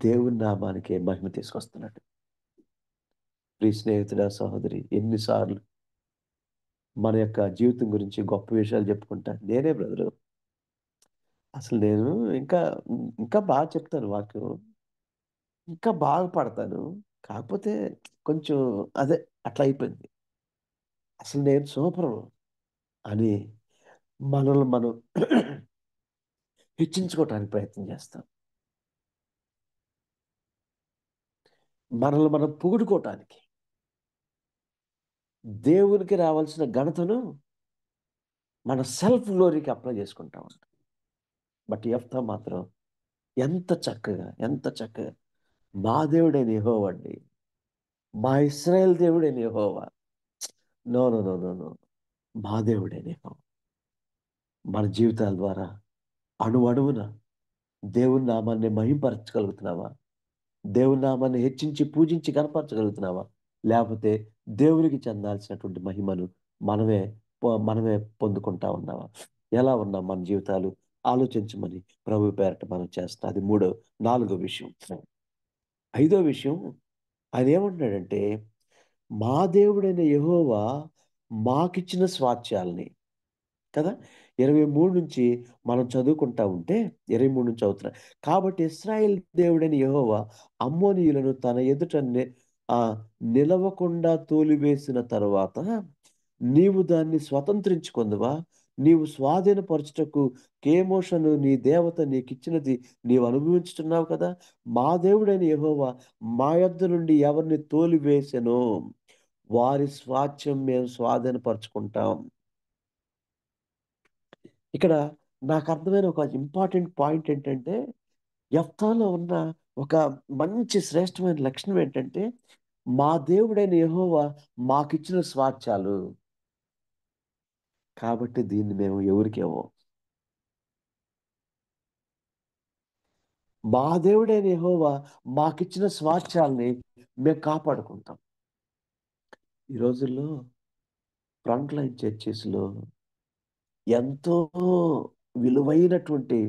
దేవుని నామానికే మహిమ తీసుకొస్తున్నాడు. ప్రియ స్నేహితుడా, సహోదరి, ఎన్నిసార్లు మన యొక్క జీవితం గురించి గొప్ప విషయాలు చెప్పుకుంటా. నేనే బ్రదరు, అసలు నేను ఇంకా ఇంకా బాగా చెప్తాను వాక్యం. ఇంకా బాగా పాడతాను. కాకపోతే కొంచెం అదే అట్లా అయిపోయింది. అసలు నేను సూపరు అని మనల్ని మనం హెచ్చించుకోవటానికి ప్రయత్నం చేస్తాం. మనల్ని మనం పొగుడుకోవటానికి, దేవునికి రావాల్సిన ఘనతను మన సెల్ఫ్ గ్లోరీకి అప్లై చేసుకుంటాం. బట్ యెఫ్తా మాత్రం ఎంత చక్కగా మా దేవుడైన యెహోవా అండి, మా ఇశ్రాయేల్ దేవుడైన యెహోవా, no no no no no మా దేవుడైన యెహోవా. మన జీవితాల ద్వారా అణువణువున దేవుని నామాన్ని మహింపరచగలుగుతున్నావా? దేవుని నామాన్ని హెచ్చించి పూజించి కనపరచగలుగుతున్నావా? లేకపోతే దేవునికి చెందాల్సినటువంటి మహిమను మనమే పొందుకుంటా ఉన్నావా? ఎలా ఉన్నాం మన జీవితాలు? ఆలోచించమని ప్రభు పేరట మనం చేస్తాం. అది నాలుగో విషయం. ఐదో విషయం, ఆయన ఏమంటున్నాడంటే, మా దేవుడైన యెహోవా మాకిచ్చిన స్వాస్థ్యాల్ని, కదా, 23 నుంచి మనం చదువుకుంటా ఉంటే, 23 నుంచి చదువుతున్నా. కాబట్టి ఇశ్రాయేల్ దేవుడైన యెహోవా అమ్మోనీయులను తన ఎదుట నిలవకుండా తోలివేసిన తరువాత నీవు దాన్ని స్వతంత్రించుకొందువా? నీవు స్వాధీనపరచుటకు కేమోషను నీ దేవత నీకిచ్చినది నీవు అనుభవించుచున్నావు కదా. మా దేవుడైన యెహోవా మా యొద్ద నుండి ఎవరిని తోలివేసెనో వారి స్వాస్థ్యం మేము స్వాధీనపరచుకుంటాం. ఇక్కడ నాకు అర్థమైన ఒక ఇంపార్టెంట్ పాయింట్ ఏంటంటే, యెఫ్తాలో ఉన్న ఒక మంచి శ్రేష్టమైన లక్షణం ఏంటంటే, మా దేవుడైన యెహోవా మాకిచ్చిన స్వాస్థ్యాలు, కాబట్టి దీన్ని మేము ఎవరికి ఇవ్వం. మా దేవుడైన యెహోవా మాకిచ్చిన స్వాస్థ్యాల్ని మేము కాపాడుకుంటాం. ఈ రోజుల్లో ఫ్రంట్ లైన్ చర్చెస్‌లో ఎంతో విలువైనటువంటి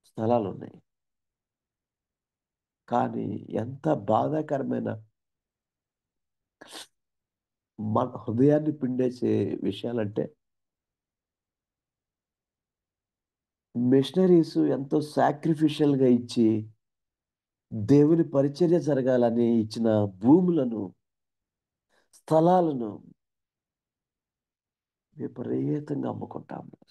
స్థలాలున్నాయి. కానీ ఎంత బాధాకరమైన, మన హృదయాన్ని పిండేసే విషయాలంటే, మిషనరీస్ ఎంతో సాక్రిఫిషియల్‌గా ఇచ్చి దేవుని పరిచర్య జరగాలని ఇచ్చిన భూములను, స్థలాలను విపరీతంగా అమ్ముకుంటా ఉన్నారు.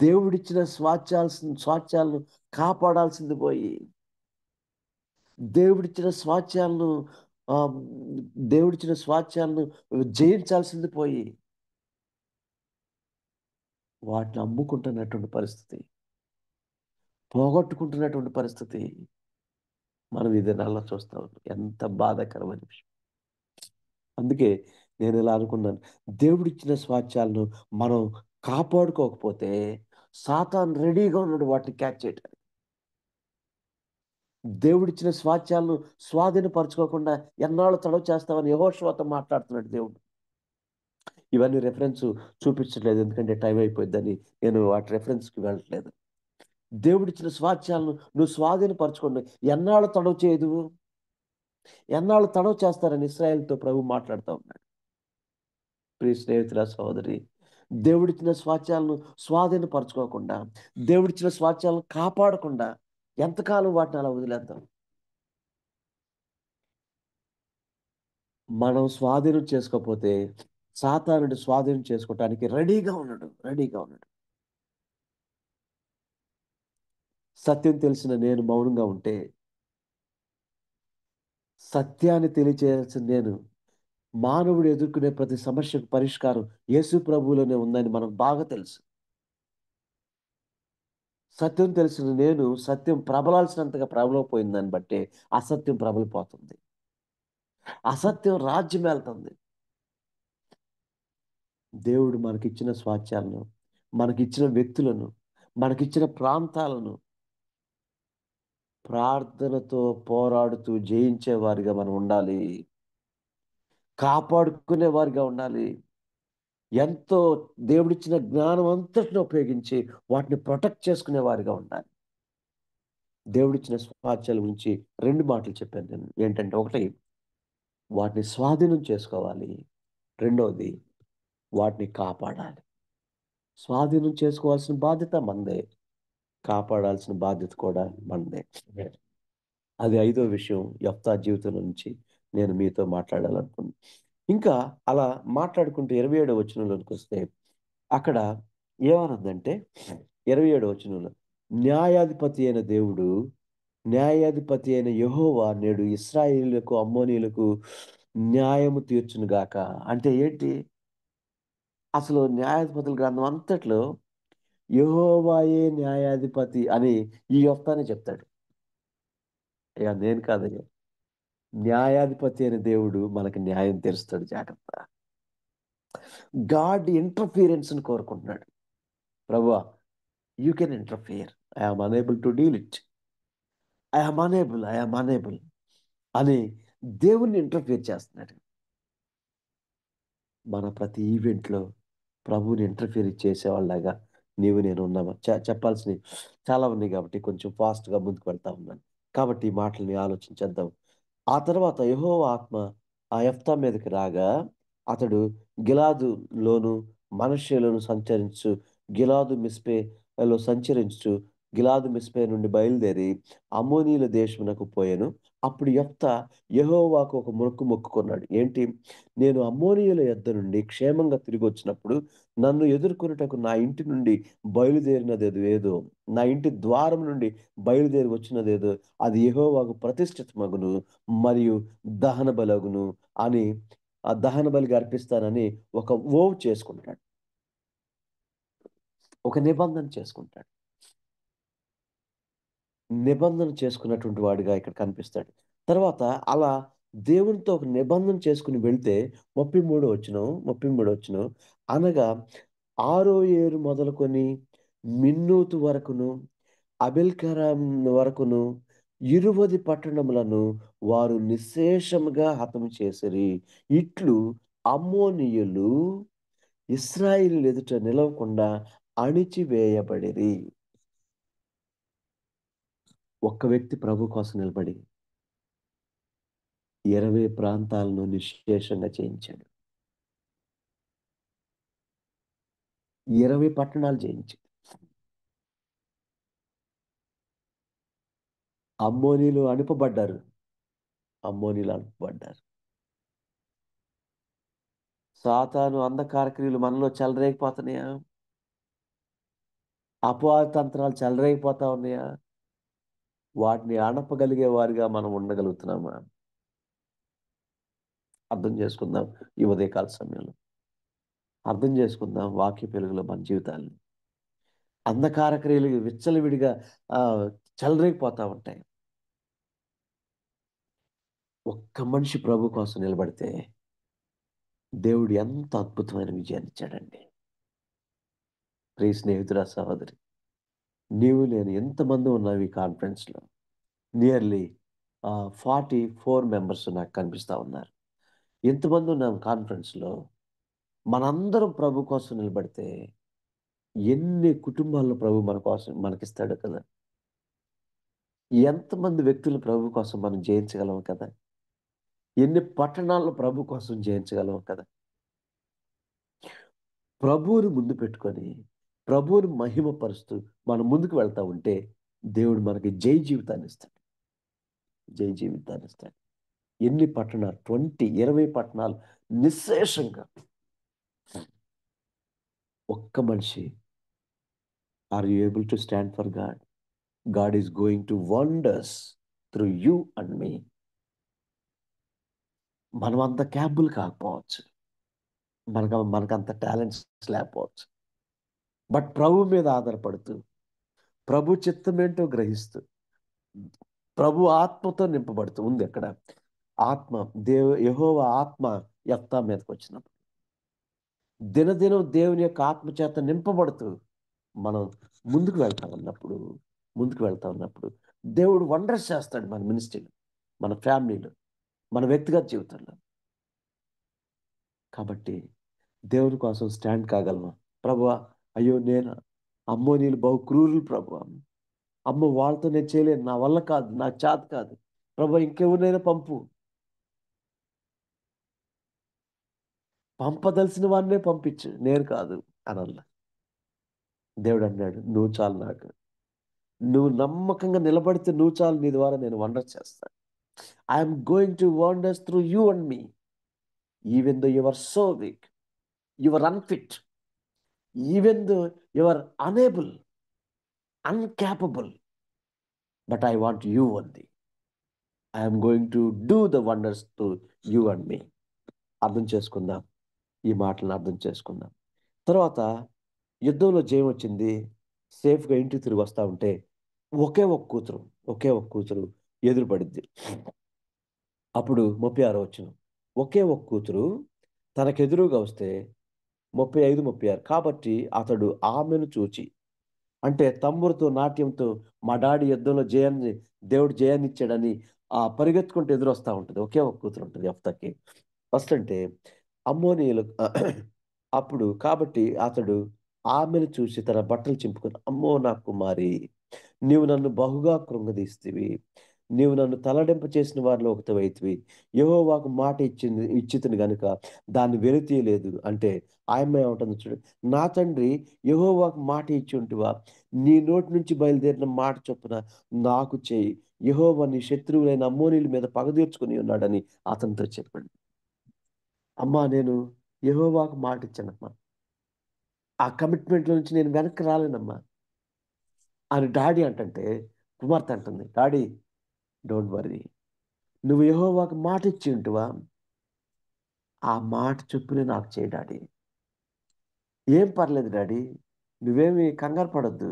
దేవుడిచ్చిన స్వాస్థ్యాలను కాపాడాల్సింది పోయి, దేవుడిచ్చిన స్వాస్థ్యాలను ఆహ్, దేవుడిచ్చిన స్వాస్థ్యాలను జయించాల్సింది పోయి, వాటిని అమ్ముకుంటున్నటువంటి పరిస్థితి, పోగొట్టుకుంటున్నటువంటి పరిస్థితి మనం ఈ దినాల్లో చూస్తా ఉన్నాం. ఎంత బాధాకరమైన విషయం. అందుకే నేను ఇలా అనుకున్నాను, దేవుడిచ్చిన స్వాస్థ్యాలను మనం కాపాడుకోకపోతే సాతాను రెడీగా ఉన్నాడు వాటిని క్యాచ్ చేయడానికి. దేవుడిచ్చిన స్వాస్థ్యాలను స్వాధీనపరచుకోకుండా ఎన్నాళ్ళు తడవ చేస్తామని యెహోషువతో మాట్లాడుతున్నాడు దేవుడు. ఇవన్నీ రెఫరెన్స్ చూపించట్లేదు, ఎందుకంటే టైం అయిపోయిద్దని నేను వాటి రెఫరెన్స్‌కి వెళ్ళట్లేదు. దేవుడిచ్చిన స్వాస్థ్యాలను నువ్వు స్వాధీనపరచుకోండి. ఎన్నాళ్ళు తడవ చేయదువు? ఎన్నాళ్ళు తడవ చేస్తారని ఇశ్రాయేలుతో ప్రభు మాట్లాడుతా ఉన్నాడు. ప్రియ స్నేహితుల, సహోదరి, దేవుడిచ్చిన స్వాస్థ్యాలను స్వాధీనపరచుకోకుండా, దేవుడిచ్చిన స్వాస్థ్యాలను కాపాడకుండా ఎంతకాలం వాటిని అలా వదిలేద్దాం? మనం స్వాధీనం చేసుకోకపోతే సాతానుడు స్వాధీనం చేసుకోవటానికి రెడీగా ఉన్నాడు. సత్యం తెలిసిన నేను మౌనంగా ఉంటే, సత్యాన్ని తెలియచేయాల్సిన నేను, మానవుడు ఎదుర్కొనే ప్రతి సమస్యకు పరిష్కారం యేసు ప్రభువులోనే ఉందని మనకు బాగా తెలుసు. సత్యం తెలిసిన నేను సత్యం ప్రబలాల్సినంతగా ప్రబలపోయిన దాన్ని బట్టే అసత్యం ప్రబలిపోతుంది. అసత్యం రాజ్యం వెళ్తుంది. దేవుడు మనకిచ్చిన స్వాస్థ్యాలను, మనకిచ్చిన వ్యక్తులను, మనకిచ్చిన ప్రాంతాలను ప్రార్థనతో పోరాడుతూ జయించే వారిగా మనం ఉండాలి. కాపాడుకునే వారిగా ఉండాలి. ఎంతో దేవుడిచ్చిన జ్ఞానం అంతటిని ఉపయోగించి వాటిని ప్రొటెక్ట్ చేసుకునే వారిగా ఉండాలి. దేవుడిచ్చిన స్వాస్థ్యాల గురించి 2 మాటలు చెప్పాను నేను. ఏంటంటే, ఒకటి, వాటిని స్వాధీనం చేసుకోవాలి. రెండోది, వాటిని కాపాడాలి. స్వాధీనం చేసుకోవాల్సిన బాధ్యత మనదే. కాపాడాల్సిన బాధ్యత కూడా మనదే. అది 5వ విషయం యెఫ్తా జీవితం నుంచి నేను మీతో మాట్లాడాలనుకున్నాను. ఇంకా అలా మాట్లాడుకుంటూ 27వ వచనంలోనికి వస్తే, అక్కడ ఏమనుందంటే, 27వ వచనంలో, న్యాయాధిపతి అయిన దేవుడు న్యాయాధిపతి అయిన యెహోవా నేడు ఇశ్రాయేలులకు అమ్మోనీయులకు న్యాయము తీర్చును గాక. అంటే ఏంటి? అసలు న్యాయాధిపతుల గ్రంథం అంతట్లో యెహోవాయే న్యాయాధిపతి అని ఈ యొఫ్తానే చెప్తాడు. ఇక నేను కాదయ్యా. న్యాయాధిపతి అయిన దేవుడు మనకి న్యాయం తీరుస్తాడు. జాగ్రత్త. గాడ్ ఇంటర్ఫియరెన్స్‌ని కోరుకుంటున్నాడు. ప్రభువా, you can interfere. I am unable to deal it. I am unable అని దేవుణ్ణి ఇంటర్ఫియర్ చేస్తున్నాడు. మన ప్రతి ఈవెంట్‌లో ప్రభువుని ఇంటర్ఫియర్ చేసేవాళ్ళలాగా నీవు నేను ఉన్నామా? చెప్పాల్సినవి చాలా ఉన్నాయి కాబట్టి కొంచెం ఫాస్ట్‌గా ముందుకు వెళ్తా ఉన్నాను. కాబట్టి ఈ మాటల్ని ఆలోచించేద్దాం. ఆ తర్వాత యెహోవా ఆత్మ ఆ యెఫ్తా మీదకి రాగా అతడు గిలాదులోను మనష్షెలోను గిలాదు మిస్పేలో సంచరించుచు గిలాదు మిస్పే నుండి బయలుదేరి అమ్మోనీయుల దేశమునకు పోయెను. అప్పుడు యెఫ్తా యెహోవాకు ఒక మొక్కు మొక్కుకున్నాడు. ఏంటి? నేను అమ్మోనీయుల యొద్ద నుండి క్షేమంగా తిరిగొచ్చినప్పుడు నన్ను ఎదుర్కొనుటకు నా ఇంటి నుండి బయలుదేరినదేదో, నా ఇంటి ద్వారం నుండి బయలుదేరి వచ్చినదేదో అది యెహోవాకు ప్రతిష్ఠితమగును మరియు దహన బలగును అని ఆ దహన బలిగా అర్పిస్తానని ఒక ఓవ్ చేసుకుంటాడు. ఒక నిబంధన చేసుకుంటాడు. నిబంధన చేసుకున్నటువంటి వాడిగా ఇక్కడ కనిపిస్తాడు. తర్వాత అలా దేవునితో ఒక నిబంధన చేసుకొని వెళ్తే 33 వచనం అనగా 6 ఏరు మొదలుకొని మిన్నూతు వరకును అబెల్కరాం వరకును 20 పట్టణములను వారు నిశ్శేషముగా హతము చేసిరి. ఇట్లు అమ్మోనీయులు ఇశ్రాయేలీయుల ఎదుట నిలవకుండా అణిచివేయబడిరి. ఒక్క వ్యక్తి ప్రభు కోసం నిలబడి 20 ప్రాంతాలను నిశ్శేషంగా చేయించాడు. 20 పట్టణాలు జయించాడు. అమ్మోనీయులు అణుపబడ్డారు. సాతాను అంధకార క్రియలు మనలో చెలరేగిపోతున్నాయా? అపవాద తంత్రాలు చెలరేగిపోతా ఉన్నాయా? వాటిని అణపగలిగే వారిగా మనం ఉండగలుగుతున్నామా? అర్థం చేసుకుందాం ఈ ఉదయకాల సమయంలో. అర్థం చేసుకుందాం వాక్య వెలుగులో మన జీవితాన్ని. అంధకార క్రియలు విచ్చలవిడిగా చెలరేగిపోతా ఉంటాయి. ఒక్క మనిషి ప్రభు కోసం నిలబడితే దేవుడు ఎంత అద్భుతమైన విజయాన్ని ఇచ్చాడండి. ప్రియ స్నేహితుడా, సహోదరి, నీవు నేను ఎంతమంది ఉన్నావు ఈ కాన్ఫరెన్స్లో? నియర్లీ 44 మెంబర్స్ నాకు కనిపిస్తా ఉన్నారు. ఎంతమంది ఉన్నాం కాన్ఫరెన్స్లో? మనందరం ప్రభు కోసం నిలబడితే ఎన్ని కుటుంబాలను ప్రభు మన కోసం మనకిస్తాడు కదా. ఎంతమంది వ్యక్తులు ప్రభు కోసం మనం జయించగలం కదా. ఎన్ని పట్టణాలను ప్రభు కోసం జయించగలం కదా. ప్రభువుని ముందు పెట్టుకొని ప్రభువుని మహిమపరుస్తూ మనం ముందుకు వెళ్తా ఉంటే దేవుడు మనకి జై జీవితాన్ని ఇస్తాడు. ఎన్ని పట్టణాలు? 20 పట్టణాలు నిశ్శేషంగా. ఒక్క మనిషి. Are you able to stand for God? God is going to wonders through you and me. మనం అంత క్యాపబుల్ కాకపోవచ్చు, మనకంత టాలెంట్స్ లేకపోవచ్చు. బట్ ప్రభు మీద ఆధారపడుతూ, ప్రభు చిత్తమేంటో గ్రహిస్తూ, ప్రభు ఆత్మతో నింపబడుతూ ఉంది. అక్కడ ఆత్మ యెహోవా ఆత్మ యెఫ్తా మీదకి వచ్చినప్పుడు దినదినం దేవుని యొక్క ఆత్మ చేత నింపబడుతూ మనం ముందుకు వెళ్తా ఉన్నప్పుడు దేవుడు వండర్స్ చేస్తాడు మన మినిస్ట్రీలో, మన ఫ్యామిలీలో, మన వ్యక్తిగత జీవితంలో. కాబట్టి దేవుని కోసం స్టాండ్ కాగలమా? ప్రభువా, అయ్యో నేను అమ్మోనీయులు బహు క్రూరులు ప్రభువా, అమ్మ వాళ్ళతో నేను చేయలేను, నా వల్ల కాదు, నాకు చేత కాదు ప్రభువా, ఇంకెవరినైనా పంపదలసిన వాడినే పంపించు, నేను కాదు అనల్లా. దేవుడు అన్నాడు, నువ్వు చాలు నాకు. నువ్వు నమ్మకంగా నిలబడితే నువ్వు చాలు, నీ ద్వారా నేను వండర్స్ చేస్తాను. I'm going to wonders through you and me. Even though you are so weak, you are unfit, even though you are unable, uncapable, but I want you only. I'm going to do the wonders to you and me. అర్థం చేసుకుందాం, ఈ మాటలను అర్థం చేసుకుందాం. తర్వాత యుద్ధంలో జయం వచ్చింది, సేఫ్గా ఇంటికి తిరిగి వస్తూ ఉంటే ఒకే ఒక కూతురు ఎదురుపడింది. అప్పుడు 36 వచ్చిన ఒకే ఒక కూతురు తనకెదురుగా వస్తే 35, 36. కాబట్టి అతడు ఆమెను చూచి, అంటే తమ్ముడితో నాట్యంతో మా డాడీ యుద్ధంలో దేవుడు జయాన్ని ఇచ్చాడని పరిగెత్తుకుంటూ ఎదురొస్తా ఉంటుంది. ఒకే ఒక కూతురు ఉంటుంది యెఫ్తాకి. ఫస్ట్ అంటే అమ్మోనీయులు అప్పుడు కాబట్టి అతడు ఆమెను చూసి తన బట్టలు చింపుకొని, అమ్మో నా కుమారి, నీవు నన్ను బహుగా కృంగదీస్తివి, నీవు నన్ను తలడింప చేసిన వారిలో ఒకటివైతివి. యెహోవాకు మాట ఇచ్చితిని గనుక దాన్ని వెలితీయలేదు. అంటే ఆయమ్మ ఏమంటుంది చూడు, నా తండ్రి యెహోవాకు మాట ఇచ్చి ఉంటివా, నీ నోటి నుంచి బయలుదేరిన మాట చొప్పున నాకు చేయి, యెహోవా నీ శత్రువులైన అమ్మోనీయుల మీద పగ తీర్చుకుని ఉన్నాడని అతనితో చెప్పాడు. అమ్మా, నేను యెహోవాకు మాట ఇచ్చానమ్మా, ఆ కమిట్మెంట్లో నుంచి నేను వెనక్కి రాలేనమ్మా అని డాడీ అంటుంటే, కుమార్తె అంటుంది, డాడీ డోంట్ వర్రీ, నువ్వు యెహోవాకు మాట ఇచ్చి ఉంటువా, ఆ మాట చొప్పునే నాకు చేయి డాడీ. ఏం పర్లేదు డాడీ, నువ్వేమి కంగారు పడొద్దు.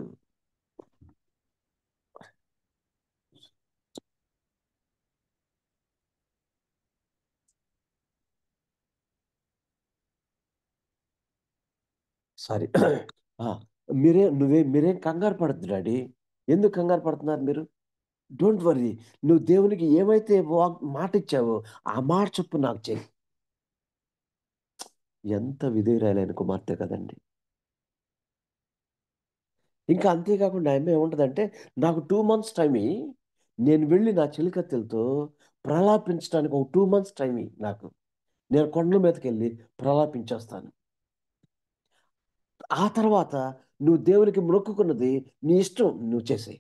సారీ. మీరేం కంగారు పడద్దు డాడీ. ఎందుకు కంగారు పడుతున్నారు మీరు? డోంట్ వర్రీ, నువ్వు దేవునికి ఏమైతే మాట ఇచ్చావో ఆ మాట చొప్పున నాకు చేయి. ఎంత విధేయురాలైన కుమార్తె కదండి. ఇంకా అంతేకాకుండా ఆమె ఏముంటదంటే, నాకు 2 మంత్స్ టైం ఇయ్యి, నేను వెళ్ళి నా చెలికత్తెలతో ప్రలాపించడానికి ఒక 2 మంత్స్ టైం ఇయ్యి నాకు, నేను కొండల మీదకెళ్ళి ప్రలాపించేస్తాను. ఆ తర్వాత నువ్వు దేవునికి మొక్కుకున్నది నీ ఇష్టం, నువ్వు చేసేయి.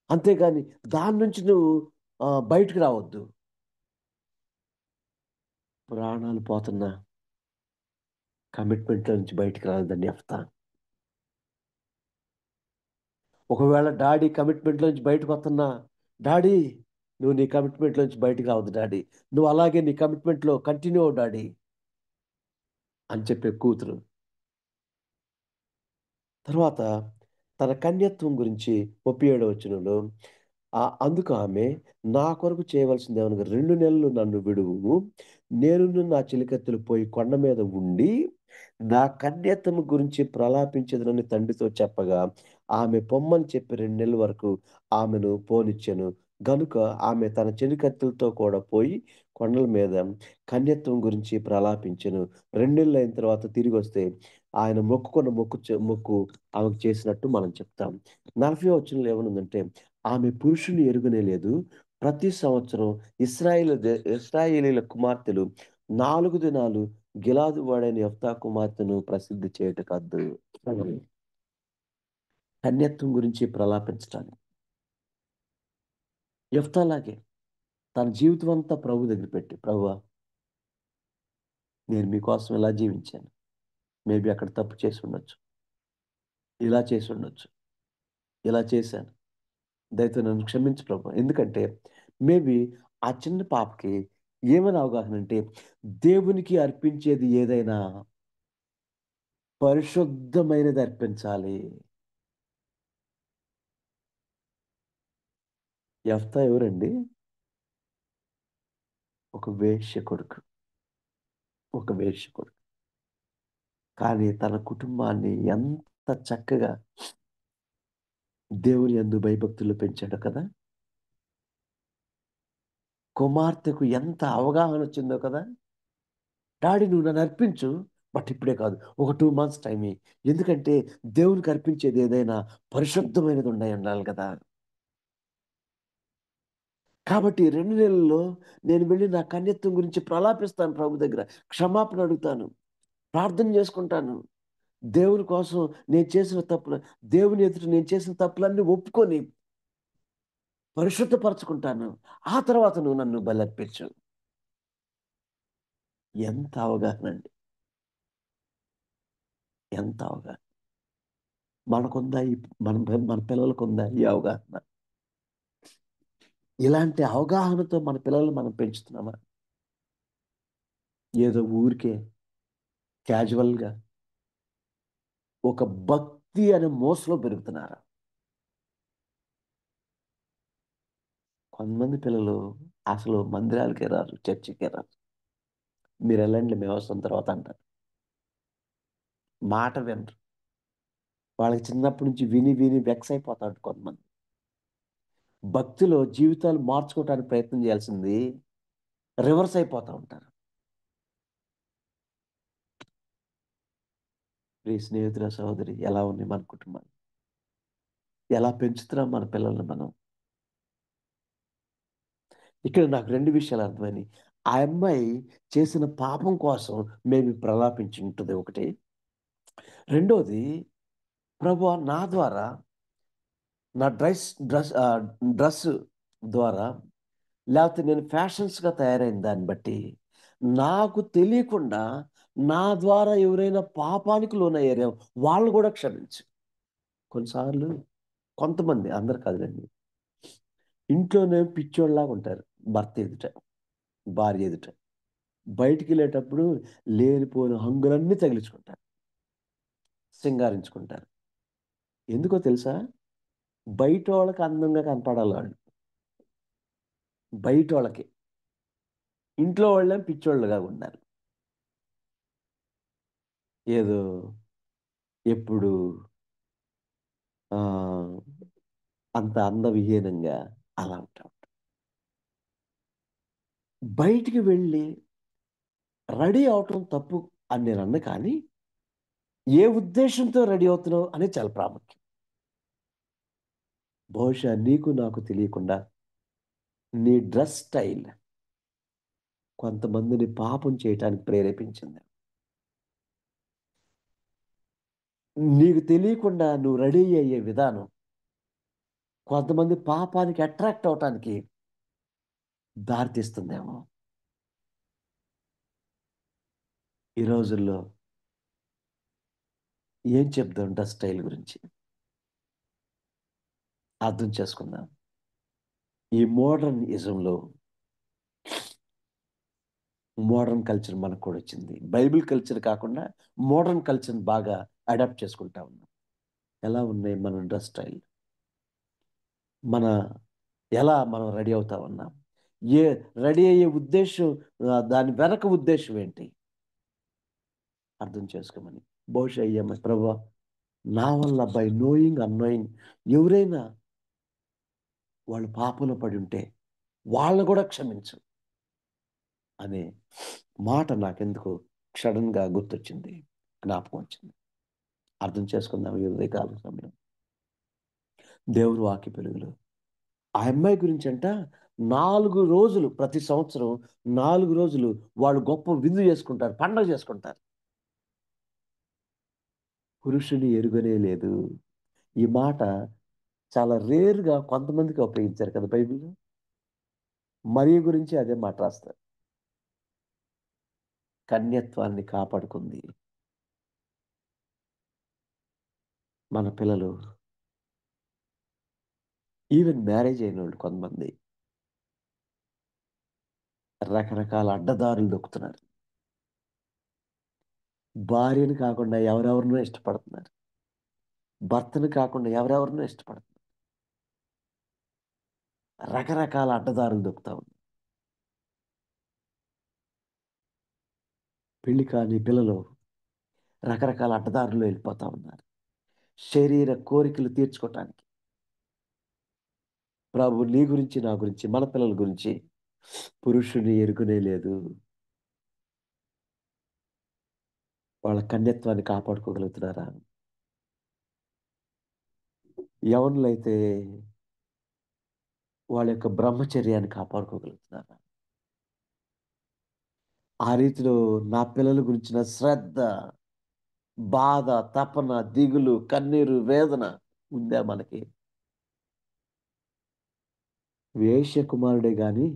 అంతేగాని దాని నుంచి నువ్వు బయటకు రావద్దు. ప్రాణాలు పోతున్నా కమిట్మెంట్‌లో నుంచి బయటికి రాలేదండి యెఫ్తా. ఒకవేళ డాడీ కమిట్మెంట్‌లో నుంచి బయటకొస్తున్నా, డాడీ నువ్వు నీ కమిట్మెంట్‌లో నుంచి బయటికి రావద్దు డాడీ, నువ్వు అలాగే నీ కమిట్మెంట్‌లో కంటిన్యూ అవ్వు డాడీ అని చెప్పే కూతురు. తర్వాత తన కన్యత్వం గురించి 37వ వచనంలో అందుకు ఆమె, నా కొరకు చేయవలసిందేమనగా 2 నెలలు నన్ను విడువుము, నేనును నా చెలికత్తెలు పోయి కొండ మీద ఉండి నా కన్యత్వము గురించి ప్రలాపించెదనని తండ్రితో చెప్పగా, ఆమె పొమ్మని చెప్పి 2 నెలల వరకు ఆమెను పోనిచ్చెను. గనుక ఆమె తన చెలికత్తెలతో కూడా పోయి కొండల మీద కన్యత్వం గురించి ప్రలాపించెను. 2 నెలలు అయిన తర్వాత తిరిగొస్తే ఆయన మొక్కుకున్న మొక్కు ఆమెకు చేసినట్టు మనం చెప్తాం. 40వ వచనంలో ఏమనుందంటే, ఆమె పురుషుని ఎరుగనే లేదు. ప్రతి సంవత్సరం ఇశ్రాయేలీయుల కుమార్తెలు 4 దినాలు గిలాదు వాడైన యెఫ్తా కుమార్తెను ప్రసిద్ధి చేయుటకద్దు. కన్యత్వం గురించి ప్రలాపించటానికి యెఫ్తాలాగే తన జీవితం అంతా ప్రభు దగ్గర పెట్టి, ప్రభువా నేను మీకోసం ఇలా జీవించాను. మేబీ అక్కడ తప్పు చేసి ఉండొచ్చు, ఇలా చేసి ఉండొచ్చు, ఇలా చేశాను, దయతో నన్ను క్షమించు ప్రభు. ఎందుకంటే మేబీ ఆ చిన్న పాపకి ఏమని అవగాహన అంటే, దేవునికి అర్పించేది ఏదైనా పరిశుద్ధమైనది అర్పించాలి. యెఫ్తా ఎవరండి? ఒక వేశ్య కొడుకు. ఒక వేశ్య కొడుకు. కానీ తన కుటుంబాన్ని ఎంత చక్కగా దేవుని యందు భయభక్తులు పెంచాడో కదా! కుమార్తెకు ఎంత అవగాహన వచ్చిందో కదా! డాడీ నువ్వు నన్ను అర్పించు, బట్ ఇప్పుడే కాదు. ఒక 2 మంత్స్ టైం ఇయ్యి. ఎందుకంటే దేవునికి అర్పించేది ఏదైనా పరిశుద్ధమైనది ఉండాలి కదా! కాబట్టి 2 నెలల్లో నేను వెళ్లి నా కన్యత్వం గురించి ప్రలాపిస్తాను ప్రభు దగ్గర. క్షమాపణ అడుగుతాను. ప్రార్థన చేసుకుంటాను. దేవుని కోసం దేవుని ఎదుట నేను చేసిన తప్పులన్నీ ఒప్పుకొని పరిశుద్ధపరచుకుంటాను. ఆ తర్వాత నువ్వు నన్ను బలర్పించు. ఎంత అవగాహన అండి. ఎంత అవగాహన. మనకుందా మన పిల్లలకుందా ఈ అవగాహన? ఇలాంటి అవగాహనతో మన పిల్లల్ని మనం పెంచుతున్నామా? ఏదో ఊరికే క్యాజువల్గా ఒక భక్తి అనే మోసలో పెరుగుతున్నారా? కొంతమంది పిల్లలు అసలు మందిరాలకే రారు, చర్చికే రారు. మీరు వెళ్ళండి, మేము వస్తాం తర్వాత అంటారు. మాట వినరు. వాళ్ళకి చిన్నప్పటి నుంచి విని విని వెక్స్ అయిపోతాడు కొంతమంది. భక్తిలో జీవితాలు మార్చుకోవడానికి ప్రయత్నం చేయాల్సింది రివర్స్ అయిపోతూ ఉంటారు. ప్రియ స్నేహితుల సహోదరి, ఎలా ఉంది మన కుటుంబాలు? ఎలా పెంచుతున్నాం మన పిల్లల్ని మనం? ఇక్కడ నాకు 2 విషయాలు అర్థమైనాయి. ఆ అమ్మాయి చేసిన పాపం కోసం మేము ప్రలాపించి ఉంటుంది ఒకటి. రెండోది, ప్రభువా నా ద్వారా, నా డ్రెస్ ద్వారా, లేకపోతే నేను ఫ్యాషన్స్‌గా తయారైన దాన్ని బట్టి, నాకు తెలియకుండా నా ద్వారా ఎవరైనా పాపానికి లోనయ్యారేమో వాళ్ళని కూడా క్షమించు. కొన్నిసార్లు కొంతమంది, అందరు కాదులెండి, ఇంట్లోనే పిచ్చోళ్ళలాగా ఉంటారు. భర్త ఎదుట, భార్య ఎదుట. బయటికెళ్ళేటప్పుడు లేనిపోని హంగులన్నీ తగిలించుకుంటారు, సింగారించుకుంటారు. ఎందుకో తెలుసా? బయటోళ్ళకి అందంగా కనపడాలి వాళ్ళు. బయటోళ్ళకి. ఇంట్లో వాళ్ళేమో పిచ్చోళ్ళుగా ఉండాలి. ఏదో ఎప్పుడు ఆహ్, అంత అందవిహీనంగా అలా ఉంటాం. బయటికి వెళ్ళి రెడీ అవ్వటం తప్పు అని నేననను, కానీ ఏ ఉద్దేశంతో రెడీ అవుతున్నావు అనేది చాలా ప్రాముఖ్యం. బహుశా నీకు నాకు తెలియకుండా నీ డ్రెస్ స్టైల్ కొంతమందిని పాపం చేయటానికి ప్రేరేపించింది. నీకు తెలియకుండా నువ్వు రెడీ అయ్యే విధానం కొంతమంది పాపానికి అట్రాక్ట్ అవ్వటానికి దారితీస్తుందేమో. ఈ రోజుల్లో ఏం చెప్దాం డ్రెస్ స్టైల్ గురించి? అర్థం చేసుకుందాం. ఈ మోడర్నిజంలో మోడర్న్ కల్చర్ మనకు కూడా వచ్చింది. బైబిల్ కల్చర్ కాకుండా మోడర్న్ కల్చర్‌ని బాగా అడాప్ట్ చేసుకుంటా ఉన్నాం. ఎలా ఉన్నాయి మన డ్రెస్ స్టైల్? మన ఎలా మనం రెడీ అవుతా ఉన్నాం? ఏ రెడీ అయ్యే ఉద్దేశ్యం, దాని వెనక ఉద్దేశ్యం ఏంటి? అర్థం చేసుకోమని. బహుశా ఈ అమ్మాయి, ప్రభువా నా వల్ల బై నోయింగ్, అన్నోయింగ్ ఎవరైనా వాళ్ళు పాపంలో పడి ఉంటే వాళ్ళని కూడా క్షమించు అనే మాట నాకెందుకో సడన్‌గా గుర్తొచ్చింది. జ్ఞాపకం వచ్చింది. అర్థం చేసుకుందాం ఈ ఉదయకాల సమయం. దేవుని వాక్య వెలుగులో ఆ అమ్మాయి గురించంట 4 రోజులు, ప్రతి సంవత్సరం 4 రోజులు వాళ్ళు గొప్ప విందు చేసుకుంటారు, పండగ చేసుకుంటారు. పురుషుని ఎరుగనే లేదు. ఈ మాట చాలా రేర్‌గా కొంతమందికి ఉపయోగించారు కదా బైబిల్‌లో. మరియ గురించి అదే మాట రాస్తారు. కన్యత్వాన్ని కాపాడుకుంది. మన పిల్లలు, ఈవెన్ మ్యారేజ్ అయినోళ్ళు కొంతమంది రకరకాల అడ్డదారులు దొక్కుతున్నారు. భార్యని కాకుండా ఎవరెవరినో ఇష్టపడుతున్నారు. భర్తని కాకుండా ఎవరెవరినో ఇష్టపడుతున్నారు. రకరకాల అడ్డదారులు దొక్కుతా ఉన్నారు. పెళ్లి కాని పిల్లలు రకరకాల అడ్డదారుల్లో వెళ్ళిపోతా ఉన్నారు, శరీర కోరికలు తీర్చుకోవటానికి. ప్రభు నీ గురించి, నా గురించి, మన పిల్లల గురించి పురుషుని ఎరుగనే లేదు. వాళ్ళ కన్యత్వాన్ని కాపాడుకోగలుగుతున్నారా? యవనులైతే వాళ్ళ యొక్క బ్రహ్మచర్యాన్ని కాపాడుకోగలుగుతున్నారా? ఆ రీతిలో నా పిల్లల గురించిన శ్రద్ధ, బాధ, తపన, దిగులు, కన్నీరు, వేదన ఉందా మనకి? వేశ్య కుమారుడే గాని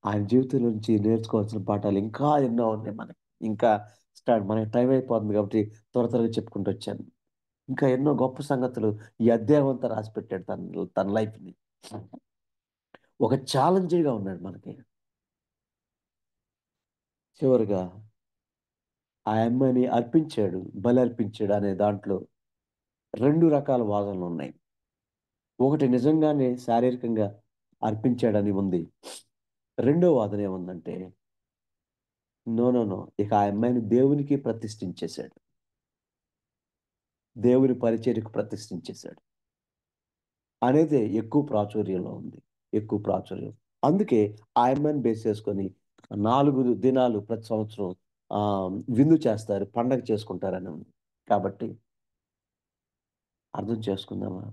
ఆయన జీవితం నుంచి నేర్చుకోవాల్సిన పాఠాలు ఇంకా ఎన్నో ఉన్నాయి మనకి. ఇంకా మనకి టైం అయిపోతుంది కాబట్టి త్వరగా చెప్పుకుంటూ వచ్చాను. ఇంకా ఎన్నో గొప్ప సంగతులు ఈ అధ్యాయం అంతా రాసిపెట్టాడు తన లైఫ్‌ని. ఒక ఛాలెంజ్గా ఉన్నాడు మనకి. చివరిగా ఆ అమ్మాయిని అర్పించాడు, బలి అర్పించాడు అనే దాంట్లో 2 రకాల వాదనలు ఉన్నాయి. ఒకటి నిజంగానే శారీరకంగా అర్పించాడని ఉంది. రెండో వాదన ఏముందంటే నో, నో, నో. ఇక ఆ అమ్మాయిని దేవునికి ప్రతిష్ఠించేశాడు. దేవుని పరిచర్యకు ప్రతిష్ఠించేశాడు అనేది ఎక్కువ ప్రాచుర్యంలో ఉంది. ఎక్కువ ప్రాచుర్యం. అందుకే ఆ అమ్మాయిని బేస్ చేసుకొని 4 దినాలు ప్రతి సంవత్సరం విందు చేస్తారు, పండగ చేసుకుంటారని ఉంది. కాబట్టి అర్థం చేసుకుందామా?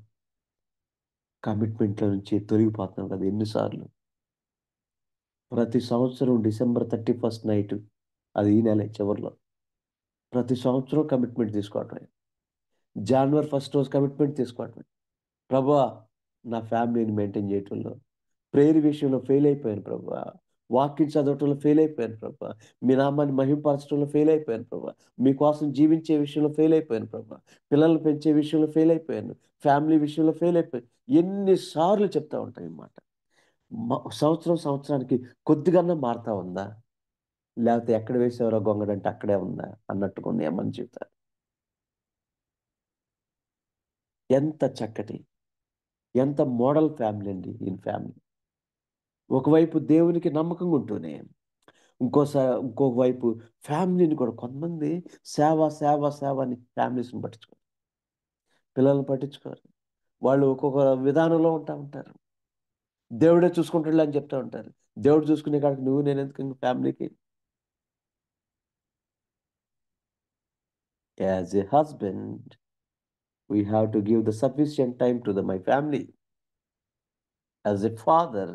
కమిట్మెంట్‌లో నుంచి తొలగిపోతున్నాం కదా ఎన్నిసార్లు. ప్రతి సంవత్సరం డిసెంబర్ 31 నైట్, అది ఈ నెలే చివర్లో. ప్రతి సంవత్సరం కమిట్మెంట్ తీసుకోవటమే. జనవరి 1 రోజు కమిట్మెంట్ తీసుకోవటమే. ప్రభువా, నా ఫ్యామిలీని మెయింటైన్ చేయటంలో, ప్రేయర్ విషయంలో ఫెయిల్ అయిపోయాను ప్రభువా. వాక్యం చదవటంలో ఫెయిల్ అయిపోయాను ప్రభువా. మీ నామాన్ని మహిమపరచడంలో ఫెయిల్ అయిపోయాను ప్రభువా. మీకోసం జీవించే విషయంలో ఫెయిల్ అయిపోయాను ప్రభువా. పిల్లల్ని పెంచే విషయంలో ఫెయిల్ అయిపోయాను. ఫ్యామిలీ విషయంలో ఫెయిల్ అయిపోయాను. ఎన్నిసార్లు చెప్తా ఉంటాం ఈ మాట. సంవత్సరానికి కొద్దిగన్నా మారుతా ఉందా? లేకపోతే ఎక్కడ వేసేవారో గొంగడంటే అక్కడే ఉందా అన్నట్టుగా ఉన్నాయి మన జీవితాలు. ఎంత చక్కటి, ఎంత మోడల్ ఫ్యామిలీ అండి ఈయన ఫ్యామిలీ. ఒకవైపు దేవునికి నమ్మకంగా ఉంటూనే, ఇంకొక వైపు ఫ్యామిలీని కూడా కొంతమంది సేవ, సేవ, సేవ అని ఫ్యామిలీస్‌ని పట్టించుకోరు. పిల్లల్ని పట్టించుకోరు. వాళ్ళు ఒక్కొక్క విధానంలో ఉంటారు. దేవుడే చూసుకుంటాడులే అని చెప్తా ఉంటారు. దేవుడు చూసుకునే కాడికి నువ్వు నేనెందుకు ఇంక ఫ్యామిలీకి? As a husband we have to give the sufficient time to my family. As a father,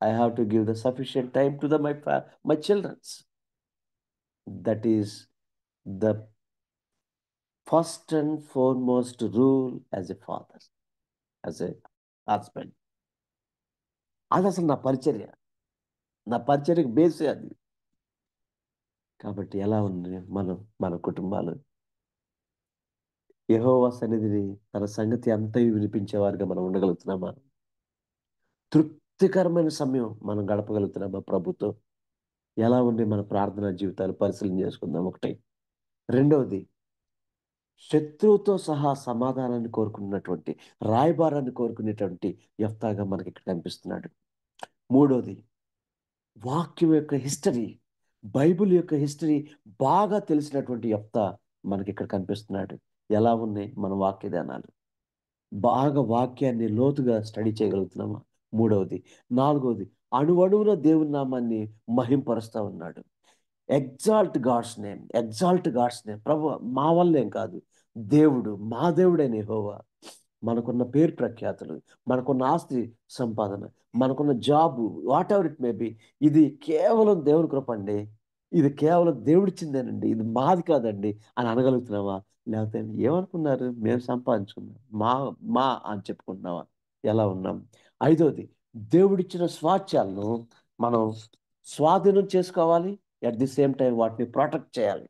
I have to give the sufficient time to my children. That is the first and foremost rule as a father, as a husband. అది అసలు నా పరిచర్యకు బేసే అది. కాబట్టి ఎలా ఉంది మన కుటుంబాలు? యెహోవా సన్నిధిని తన సంగతి అంతయు వినిపించేవారుగా మనం ఉండగలుగుతున్నామా? తృప్తికరమైన సమయం మనం గడపగలుగుతున్నామా ప్రభుతో? ఎలా ఉంది మన ప్రార్థనా జీవితాలు? పరిశీలన చేసుకుందాం ఒకటి. రెండవది, శత్రువుతో సహా సమాధానాన్ని కోరుకున్నటువంటి, రాయబారాన్ని కోరుకునేటువంటి యెఫ్తాగా మనకి ఇక్కడ కనిపిస్తున్నాడు. మూడోది, వాక్యం యొక్క హిస్టరీ, బైబిల్ యొక్క హిస్టరీ బాగా తెలిసినటువంటి యెఫ్తా మనకి ఇక్కడ కనిపిస్తున్నాడు. ఎలా ఉన్నాయి మన వాక్య ధ్యానాలు? బాగా వాక్యాన్ని లోతుగా స్టడీ చేయగలుగుతున్నామా? మూడవది. నాలుగవది, అణువణువున దేవుని నామాన్ని మహింపరుస్తా ఉన్నాడు. Exalt God's name. ప్రభువా, మా వల్లేం కాదు, దేవుడు, మా దేవుడైన యెహోవా. మనకున్న పేరు ప్రఖ్యాతులు, మనకున్న ఆస్తి సంపాదన, మనకున్న job, what ever it may be, ఇది కేవలం దేవుని కృప అండి. ఇది కేవలం దేవుడిచ్చిందేనండి. ఇది మాది కాదండి అని అనగలుగుతున్నామా? లేకపోతే ఏమనుకున్నారు? మేము సంపాదించుకున్నాం, మా అని చెప్పుకుంటున్నామా? ఎలా ఉన్నాం? ఐదోది, దేవుడిచ్చిన స్వాస్థ్యాలను మనం స్వాధీనం చేసుకోవాలి. అట్ ది సేమ్ టైం వాటిని ప్రొటెక్ట్ చేయాలి.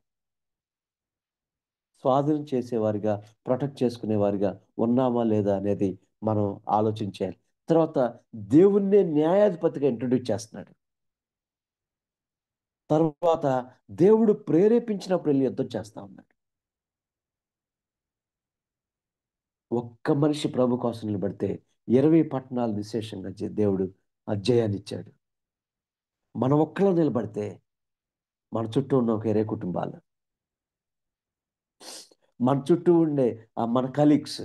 స్వాధీనం చేసేవారిగా, ప్రొటెక్ట్ చేసుకునేవారిగా ఉన్నామా లేదా అనేది మనం ఆలోచించాలి. తర్వాత దేవుణ్ణే న్యాయాధిపతిగా ఇంట్రొడ్యూస్ చేస్తున్నాడు. తర్వాత దేవుడు ప్రేరేపించినప్పుడు వెళ్ళి యుద్ధం చేస్తా ఉన్నాడు. ఒక్క మనిషి ప్రభు కోసం నిలబడితే 20 పట్టణాలు విశేషంగా దేవుడు జయాన్ని ఇచ్చాడు. మనం ఒక్కలో నిలబడితే మన చుట్టూ ఉన్న ఒక 20 కుటుంబాలు, మన చుట్టూ ఉండే మన కలీగ్స్,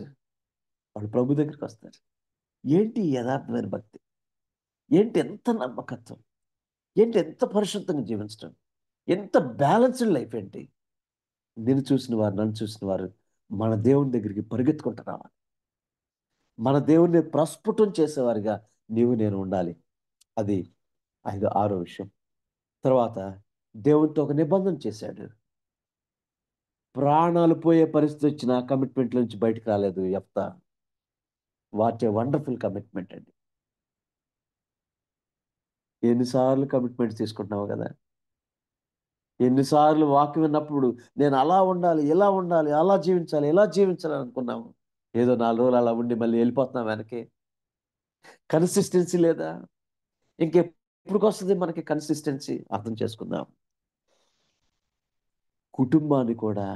వాళ్ళు ప్రభు దగ్గరికి వస్తారు. ఏంటి యథార్థమైన భక్తి? ఏంటి ఎంత నమ్మకత్వం? ఏంటి ఎంత పరిశుద్ధంగా జీవించడం? ఎంత బ్యాలెన్స్డ్ లైఫ్ ఏంటి? నిన్ను చూసిన వారు, నన్ను చూసిన వారు మన దేవుని దగ్గరికి పరిగెత్తుకుంటూ రావాలి. మన దేవుణ్ణి ప్రస్ఫుటం చేసేవారిగా నీవు నేను ఉండాలి. అది ఆరో విషయం. తర్వాత దేవునితో ఒక నిబంధన చేశాడు. ప్రాణాలు పోయే పరిస్థితి వచ్చిన కమిట్మెంట్ నుంచి బయటకు రాలేదు యెఫ్తా. వాట్ ఏ వండర్ఫుల్ కమిట్మెంట్ అండి. ఎన్నిసార్లు కమిట్మెంట్స్ తీసుకుంటున్నావు కదా? ఎన్నిసార్లు వాక్యం విన్నప్పుడు నేను అలా ఉండాలి, ఇలా ఉండాలి, అలా జీవించాలి, ఇలా జీవించాలి అనుకున్నాము. ఏదో 4 రోజులు అలా ఉండి మళ్ళీ వెళ్ళిపోతున్నాం వెనక్కి. కన్సిస్టెన్సీ లేదా? ఇంకెప్పుడు వస్తుంది మనకి కన్సిస్టెన్సీ? అర్థం చేసుకుందాం. కుటుంబాన్ని కూడా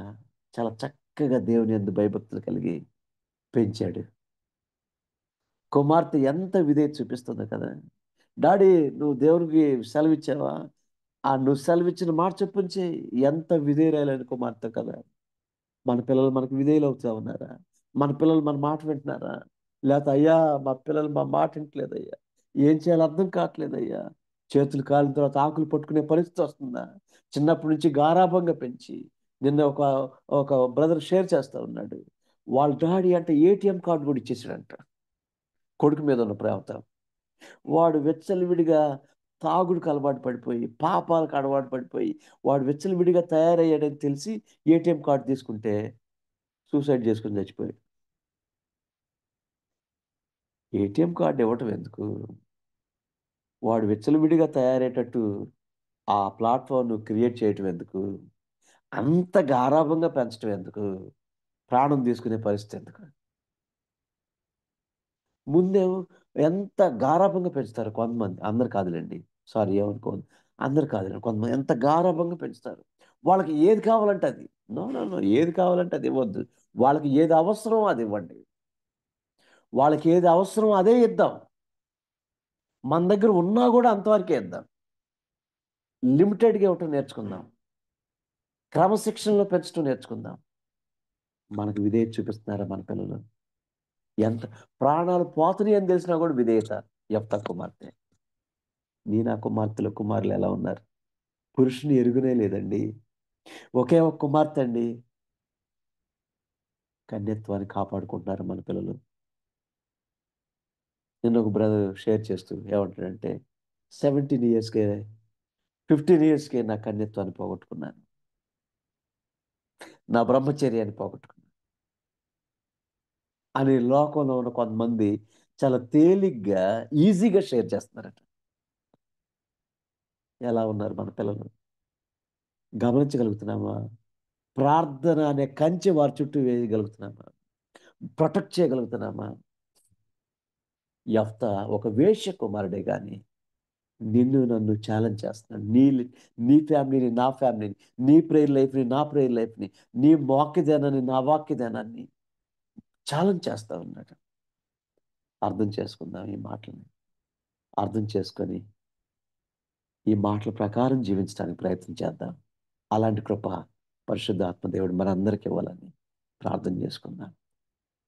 చాలా చక్కగా దేవుని యందు భయభక్తులు కలిగి పెంచాడు. కుమార్తె ఎంత విధేయత చూపిస్తుందో కదా! డాడీ నువ్వు దేవునికి సెలవిచ్చావా? నువ్వు సెలవిచ్చిన మాట చొప్పున చెయ్యి. ఎంత విధేయురాలైన కుమార్తె కదా! మన పిల్లలు మనకు విధేయులు అవుతా ఉన్నారా? మన పిల్లలు మన మాట వింటున్నారా? లేకపోతే అయ్యా మా పిల్లలు మా మాట వింటలేదయ్యా, ఏం చేయాలో అర్థం కావట్లేదయ్యా, చేతులు కాలిన తర్వాత ఆకులు పట్టుకునే పరిస్థితి వస్తుందా? చిన్నప్పటి నుంచి గారాబంగా పెంచి నిన్న ఒక ఒక బ్రదర్ షేర్ చేస్తా ఉన్నాడు. వాళ్ళ డాడీ అంటే ఏటీఎం కార్డు కూడా ఇచ్చేసాడంట కొడుకు మీద ఉన్న ప్రేమతో. వాడు విచ్చలవిడిగా తాగుడుకు అలవాటు పడిపోయి, పాపాలకు అలవాటు పడిపోయి, వాడు విచ్చలవిడిగా తయారయ్యాడని తెలిసి ఏటీఎం కార్డు తీసుకుంటే సూసైడ్ చేసుకుని చచ్చిపోయాడు. ఏటీఎం కార్డు ఇవ్వటం ఎందుకు? వాడు విచ్చలవిడిగా తయారయ్యేటట్టు ఆ ప్లాట్ఫామ్ను క్రియేట్ చేయటం ఎందుకు? అంత గారాబంగా పెంచడం ఎందుకు? ప్రాణం తీసుకునే పరిస్థితి ఎందుకు? ముందేమో ఎంత గారాబంగా పెంచుతారు కొంతమంది, అందరు కాదులేండి, సారీ ఏమనుకోవద్దు, అందరు కాదులేండి, కొంతమంది ఎంత గారాబంగా పెంచుతారు. వాళ్ళకి ఏది కావాలంటే అది, నో నో నో, ఏది కావాలంటే అది ఇవ్వద్దు. వాళ్ళకి ఏది అవసరం అది ఇవ్వండి. వాళ్ళకి ఏది అవసరం అదే ఇద్దాం. మన దగ్గర ఉన్నా కూడా అంతవరకే ఇద్దాం. లిమిటెడ్గా ఇవ్వటం నేర్చుకుందాం. క్రమశిక్షణలో పెంచడం నేర్చుకుందాం. మనకు విధేయత చూపిస్తున్నారా మన పిల్లలు? ఎంత ప్రాణాలు పోతున్నాయి అని తెలిసినా కూడా విధేయత. యెఫ్తా కుమార్తె. నా కుమార్తెలు కుమారులు ఎలా ఉన్నారు? పురుషుని ఎరుగునే లేదండి. ఒకే ఒక కుమార్తె అండి. కన్యత్వాన్ని కాపాడుకుంటున్నారు మన పిల్లలు. నిన్న ఒక బ్రదర్ షేర్ చేస్తూ ఏమంటాడంటే 17 ఇయర్స్కే 15 ఇయర్స్కే నా కన్యత్వాన్ని పోగొట్టుకున్నాను, నా బ్రహ్మచర్యాన్ని పోగొట్టుకున్నాను అని లోకంలో ఉన్న కొంతమంది చాలా తేలిగ్గా ఈజీగా షేర్ చేస్తున్నారట. ఎలా ఉన్నారు మన పిల్లలు? గమనించగలుగుతున్నామా? ప్రార్థన అనే కంచె వారి చుట్టూ వేయగలుగుతున్నామా? ప్రొటెక్ట్ చేయగలుగుతున్నామా? యెఫ్తా ఒక వేశ్య కుమారుడే గాని నిన్ను నన్ను ఛాలెంజ్ చేస్తున్నాడు. నీ ఫ్యామిలీని నా ఫ్యామిలీని, నీ ప్రేయర్ లైఫ్ని నా ప్రేయర్ లైఫ్ని, నీ వాక్యధ్యానాన్ని నా వాక్యధ్యానాన్ని ఛాలెంజ్ చేస్తా ఉన్నాడు. అర్థం చేసుకుందాం ఈ మాటలని. అర్థం చేసుకొని ఈ మాటల ప్రకారం జీవించడానికి ప్రయత్నం చేద్దాం. అలాంటి కృప పరిశుద్ధాత్మ దేవుడు మనందరికీ ఇవ్వాలని ప్రార్థన చేసుకుందాం.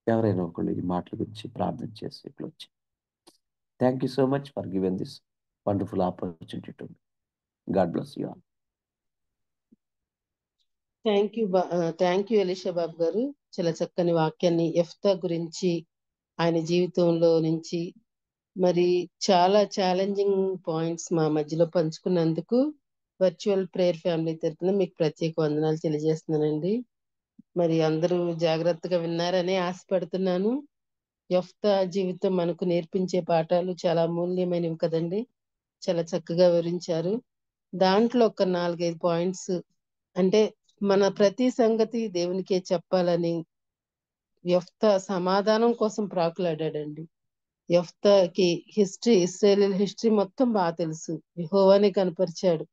ఎవరైనా ఒకళ్ళు ఈ మాటల గురించి ప్రార్థన చేసి ఇప్పుడు వచ్చి, thank you so much for giving this wonderful opportunity to me. God bless you all. Thank you Elisha Babu garu. చాలా చక్కని వాక్యాన్ని యెఫ్తా గురించి, ఆయన జీవితంలో నుంచి మరి చాలా ఛాలెంజింగ్ పాయింట్స్ మా మధ్యలో పంచుకున్నందుకు వర్చువల్ ప్రేయర్ ఫ్యామిలీ తరఫున మీకు ప్రత్యేక వందనాలు తెలియజేస్తున్నానండి. మరి అందరూ జాగ్రత్తగా విన్నారని ఆశపడుతున్నాను. యెఫ్తా జీవితం మనకు నేర్పించే పాఠాలు చాలా అమూల్యమైనవి కదండి. చాలా చక్కగా వివరించారు. దాంట్లో ఒక 4-5 పాయింట్స్, అంటే మన ప్రతి సంగతి దేవునికే చెప్పాలని యెఫ్తా సమాధానం కోసం ప్రాకులాడాడండి. యెఫ్తాకి ఇశ్రాయేలీయుల హిస్టరీ మొత్తం బాగా తెలుసు. యెహోవాని కనపరిచాడు.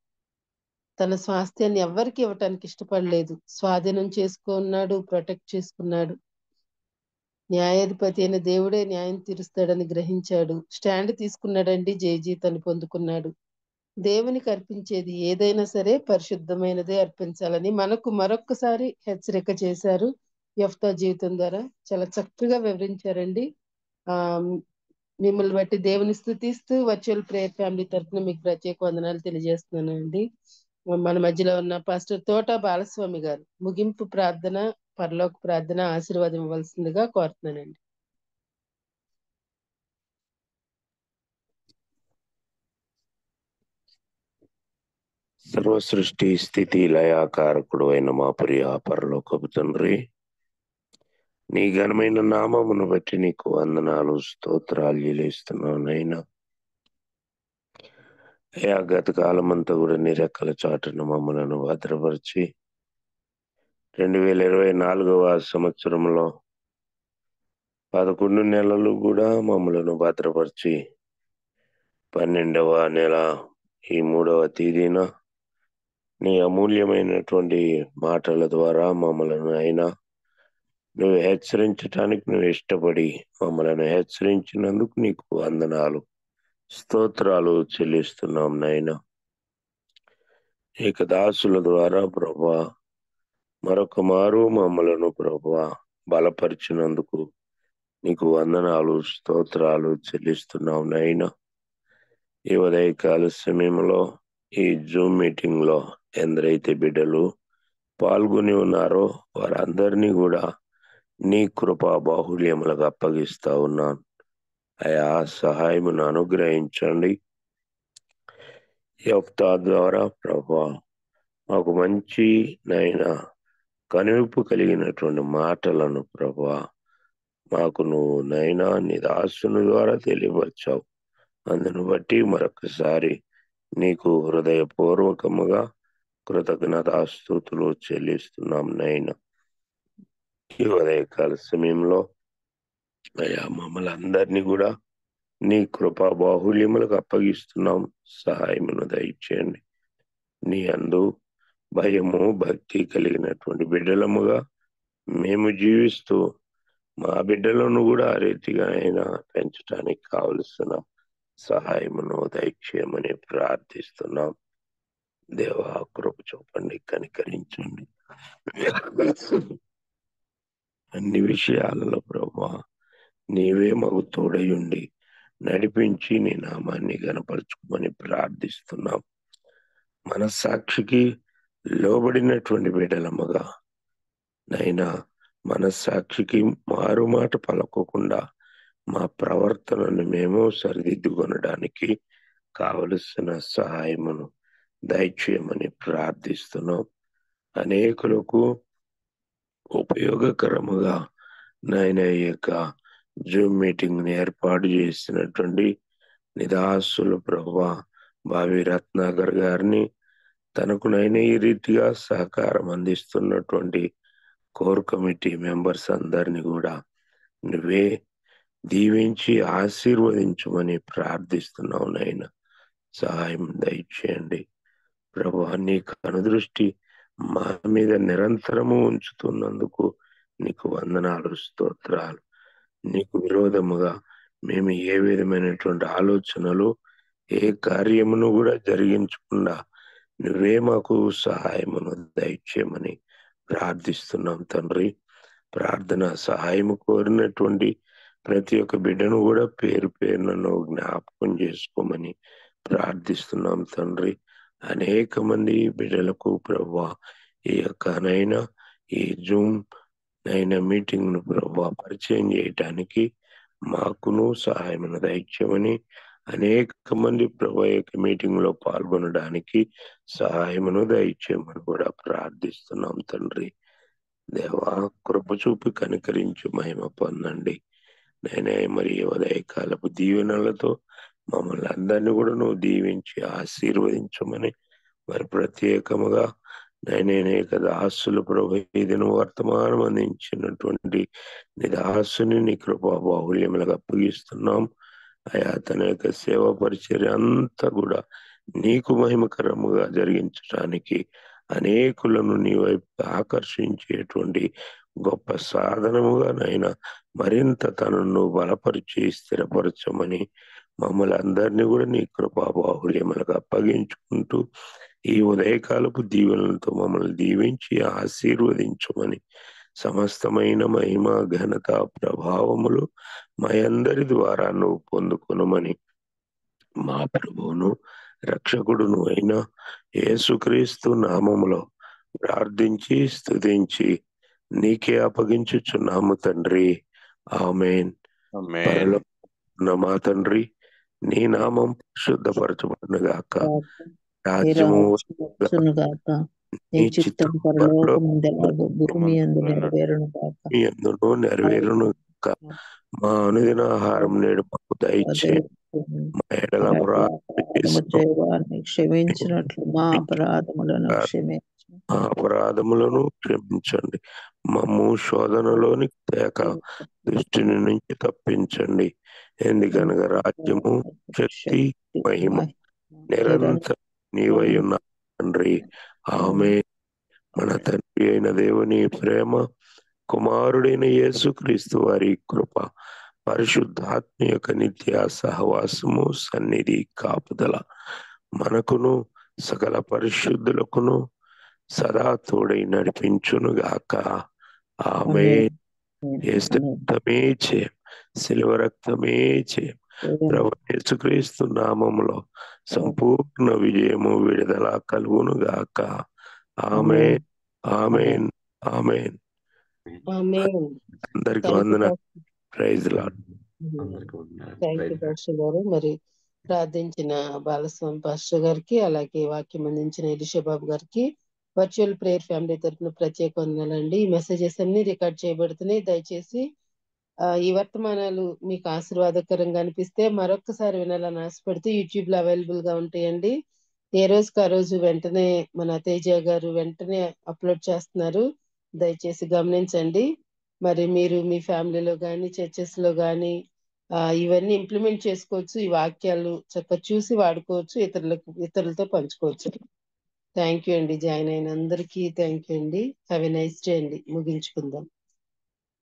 తన స్వాస్థ్యాన్ని ఎవ్వరికి ఇవ్వటానికి ఇష్టపడలేదు. స్వాధీనం చేసుకున్నాడు, ప్రొటెక్ట్ చేసుకున్నాడు. న్యాయాధిపతి అయిన దేవుడే న్యాయం తీరుస్తాడని గ్రహించాడు. స్టాండ్ తీసుకున్నాడండి, జయజీతాన్ని పొందుకున్నాడు. దేవునికి అర్పించేది ఏదైనా సరే పరిశుద్ధమైనదే అర్పించాలని మనకు మరొక్కసారి హెచ్చరిక చేశారు యెఫ్తా జీవితం ద్వారా. చాలా చక్కగా వివరించారండి. ఆ మిమ్మల్ని బట్టి దేవుని స్తుతిస్తూ వర్చువల్ ప్రేయర్ ఫ్యామిలీ తరఫున మీకు ప్రత్యేక వందనాలు తెలియజేస్తున్నానండి. మన మధ్యలో ఉన్న పాస్టర్ తోట బాలస్వామి గారు ముగింపు ప్రార్థన, పరలోక ప్రార్థన ఆశీర్వాదం ఇవ్వాల్సిందిగా కోరుతున్నానండి. సర్వ సృష్టి స్థితి లయాకారకుడు అయిన మా ప్రియ పరలోకపు తండ్రి, నీ ఘనమైన నామమును బట్టి నీకు వందనాలు, స్తోత్రాలు చెల్లిస్తున్నాను నైనా. అయా గత కాలం అంతా కూడా నీ రెక్కల చాటున మమ్మలను భద్రపరిచి 2024వ సంవత్సరంలో 11 నెలలు కూడా మమ్మలను భద్రపరిచి 12వ నెల ఈ 3వ తేదీన నీ అమూల్యమైనటువంటి మాటల ద్వారా మమ్మలను అయినా నువ్వు హెచ్చరించటానికి నువ్వు ఇష్టపడి మమ్మలను హెచ్చరించినందుకు నీకు వందనాలు, స్తోత్రాలు చెల్లిస్తున్నాం నాయనా. ఇక దాసుల ద్వారా ప్రభా మరొక మారు మమ్మలను ప్రభా బలపరిచినందుకు నీకు వందనాలు, స్తోత్రాలు చెల్లిస్తున్నాం నాయనా. ఈ ఉదయకాల సమయంలో ఈ జూమ్ మీటింగ్ లో ఎందరైతే బిడ్డలు పాల్గొని ఉన్నారో వారందరినీ కూడా నీ కృపా బాహుళ్యములకు అప్పగిస్తా ఉన్నాను. అయా సహాయమును అనుగ్రహించండి. యెఫ్తా ద్వారా ప్రభా మాకు మంచి నైనా కనువిప్పు కలిగినటువంటి మాటలను ప్రభా మాకు నువ్వు నైనా నీ దాసుని ద్వారా తెలియపరిచావు. అందును బట్టి మరొకసారి నీకు హృదయపూర్వకముగా కృతజ్ఞతాస్తుతులు చెల్లిస్తున్నాం నైనా. ఈ ఉదయకాల సమయంలో అయ్యా మమ్మల్ని అందరినీ కూడా నీ కృపా బాహుళ్యములకు అప్పగిస్తున్నాం. సహాయమును దయచేయండి. నీ అందు భయము భక్తి కలిగినటువంటి బిడ్డలముగా మేము జీవిస్తూ మా బిడ్డలను కూడా ఆ రీతిగా అయినా పెంచడానికి కావలసిన సహాయమును దయచేయమని ప్రార్థిస్తున్నాం. దేవా కృప చూపండి, కనికరించండి. అన్ని విషయాలలో ప్రభా నీవే మాకు తోడయుండి నడిపించి నీ నామాన్ని గణపరచుకోమని ప్రార్థిస్తున్నాం. మనస్సాక్షికి లోబడినటువంటి బిడ్డలమ్మగా నైనా మనస్సాక్షికి మారు మాట పలకకుండా మా ప్రవర్తనను మేము సరిదిద్దుకొనడానికి కావలసిన సహాయమును దయచేయమని ప్రార్థిస్తున్నాం. అనేకులకు ఉపయోగకరముగా నాయన ఈ యొక్క జూమ్ మీటింగ్ ని ఏర్పాటు చేసినటువంటి నిదాసులు ప్రభా భావి రత్నాకర్ గారిని, తనకు నైనా ఈ రీతిగా సహకారం అందిస్తున్నటువంటి కోర్ కమిటీ మెంబర్స్ అందరినీ కూడా నువ్వే దీవించి ఆశీర్వదించమని ప్రార్థిస్తున్నావు నాయన. సహాయం దయచేయండి ప్రభా. నీ కనుదృష్టి మా మీద నిరంతరము ఉంచుతున్నందుకు నీకు వందనాలు, స్తోత్రాలు. నీకు విరోధముగా మేము ఏ విధమైనటువంటి ఆలోచనలు ఏ కార్యమును కూడా జరిగించకుండా నువ్వే మాకు సహాయమును దయచేయమని ప్రార్థిస్తున్నాం తండ్రి. ప్రార్థన సహాయము కోరినటువంటి ప్రతి ఒక్క బిడ్డను కూడా పేరు పేరును జ్ఞాపకం చేసుకోమని ప్రార్థిస్తున్నాం తండ్రి. అనేక మంది బిడ్డలకు ప్రభువా ఈ యొక్క నైనా ఈ జూమ్ నైనా మీటింగ్ ను ప్రభువా పరిచయం చేయటానికి మాకును సహాయమును దయచేయమని, అనేక మంది ప్రభు యొక్క మీటింగ్ లో పాల్గొనడానికి సహాయమును దయచేయమని కూడా ప్రార్థిస్తున్నాం తండ్రి. దేవా కృప చూపి కనికరించి మహిమ పొందండి. నేనే మరి ఉదయకాలపు దీవెనలతో మమ్మల్ని అందరినీ కూడా నువ్వు దీవించి ఆశీర్వదించమని మరి ప్రత్యేకముగా నేనేక దాసులు ప్రభు ఇదిను వర్తమానం అందించినటువంటి నీ దాసుని నీ కృపా బాహుళ్యములకు అప్పగిస్తున్నాం. అయా తన యొక్క సేవా పరిచర్య అంతా కూడా నీకు మహిమకరముగా జరిగించడానికి అనేకులను నీ వైపు ఆకర్షించేటువంటి గొప్ప సాధనముగా నైనా మరింత తనను బలపరిచి స్థిరపరచమని మమ్మల్ని అందరినీ కూడా నీ కృపా బాహుళ్యములకు అప్పగించుకుంటూ ఈ ఉదయకాలపు దీవెనలతో మమ్మల్ని దీవించి ఆశీర్వదించమని, సమస్తమైన మహిమ ఘనత ప్రభావములు మా అందరి ద్వారా నువ్వు పొందుకొనమని మా ప్రభువును రక్షకుడును అయిన యేసుక్రీస్తు నామములో ప్రార్థించి స్తుతించి నీకే అప్పగించుచున్నాము తండ్రి. ఆమేన్. పరలోకమున్న మా తండ్రి, నీ నామం శుద్ధపరచబడును గాక. రాజ్యము గాక. నీ చిత్తం పరలోకమందెలాగో భూమి యందు నెరవేరును గాక. ఎందును నెరవేరును గాక. మా అనుదిన ఆహారం నేడు మాకు దయచేయండి. మా ఎడల అపరాధములను క్షమించినట్లు మా అపరాధములను క్షమించు. మా అపరాధములను క్షమించండి. మమ్ము శోధనలోని తేక దుష్టుని నుంచి తప్పించండి. ఎందుకనగా రాజ్యము, శక్తి, మహిమ నిరంతరం నీవై ఉన్న తండ్రి. ఆమె మన తండ్రి అయిన దేవుని ప్రేమ, కుమారుడైన యేసుక్రీస్తు వారి కృప, పరిశుద్ధాత్మ యొక్క నిత్య సహవాసము, సన్నిధి, కాపుదల మనకును సకల పరిశుద్ధులకును సదా తోడై నడిపించును గాక. ఆమె రక్తమే చేయం, శిలువ రక్తమే చేయం. ప్రభు యేసుక్రీస్తు నామములో సంపూర్ణ విజయము, విడుదల కలుగును గాక. ఆమేన్, ఆమేన్, ఆమేన్. అందరికి వందనాలు. Praise Lord. Thank you pastor గారు. మరి ప్రార్థించిన బాలస్వామి పాస్టర్ గారికి, అలాగే వాక్యం అందించిన ఎలిషాబాబు గారికి వర్చువల్ ప్రేయర్ ఫ్యామిలీ తరఫున ప్రత్యేక వందనాలండి. ఈ మెసేజెస్ అన్ని రికార్డ్ చేయబడుతున్నాయి. దయచేసి ఈ వర్తమానాలు మీకు ఆశీర్వాదకరంగా అనిపిస్తే మరొక్కసారి వినాలని ఆశపడితే యూట్యూబ్ లో అవైలబుల్ గా ఉంటాయండి. ఏ రోజుకి ఆ రోజు వెంటనే మన తేజ గారు వెంటనే అప్లోడ్ చేస్తున్నారు. దయచేసి గమనించండి. మరి మీరు మీ ఫ్యామిలీలో కానీ చర్చెస్ లో కానీ ఇవన్నీ ఇంప్లిమెంట్ చేసుకోవచ్చు. ఈ వాక్యాలు చక్కగా చూసి వాడుకోవచ్చు, ఇతరులతో పంచుకోవచ్చు. థ్యాంక్ యూ అండి. జాయిన్ అయిన అందరికీ థ్యాంక్ యూ అండి. హ్యావ్ ఎ నైస్ డే అండి. ముగించుకుందాం.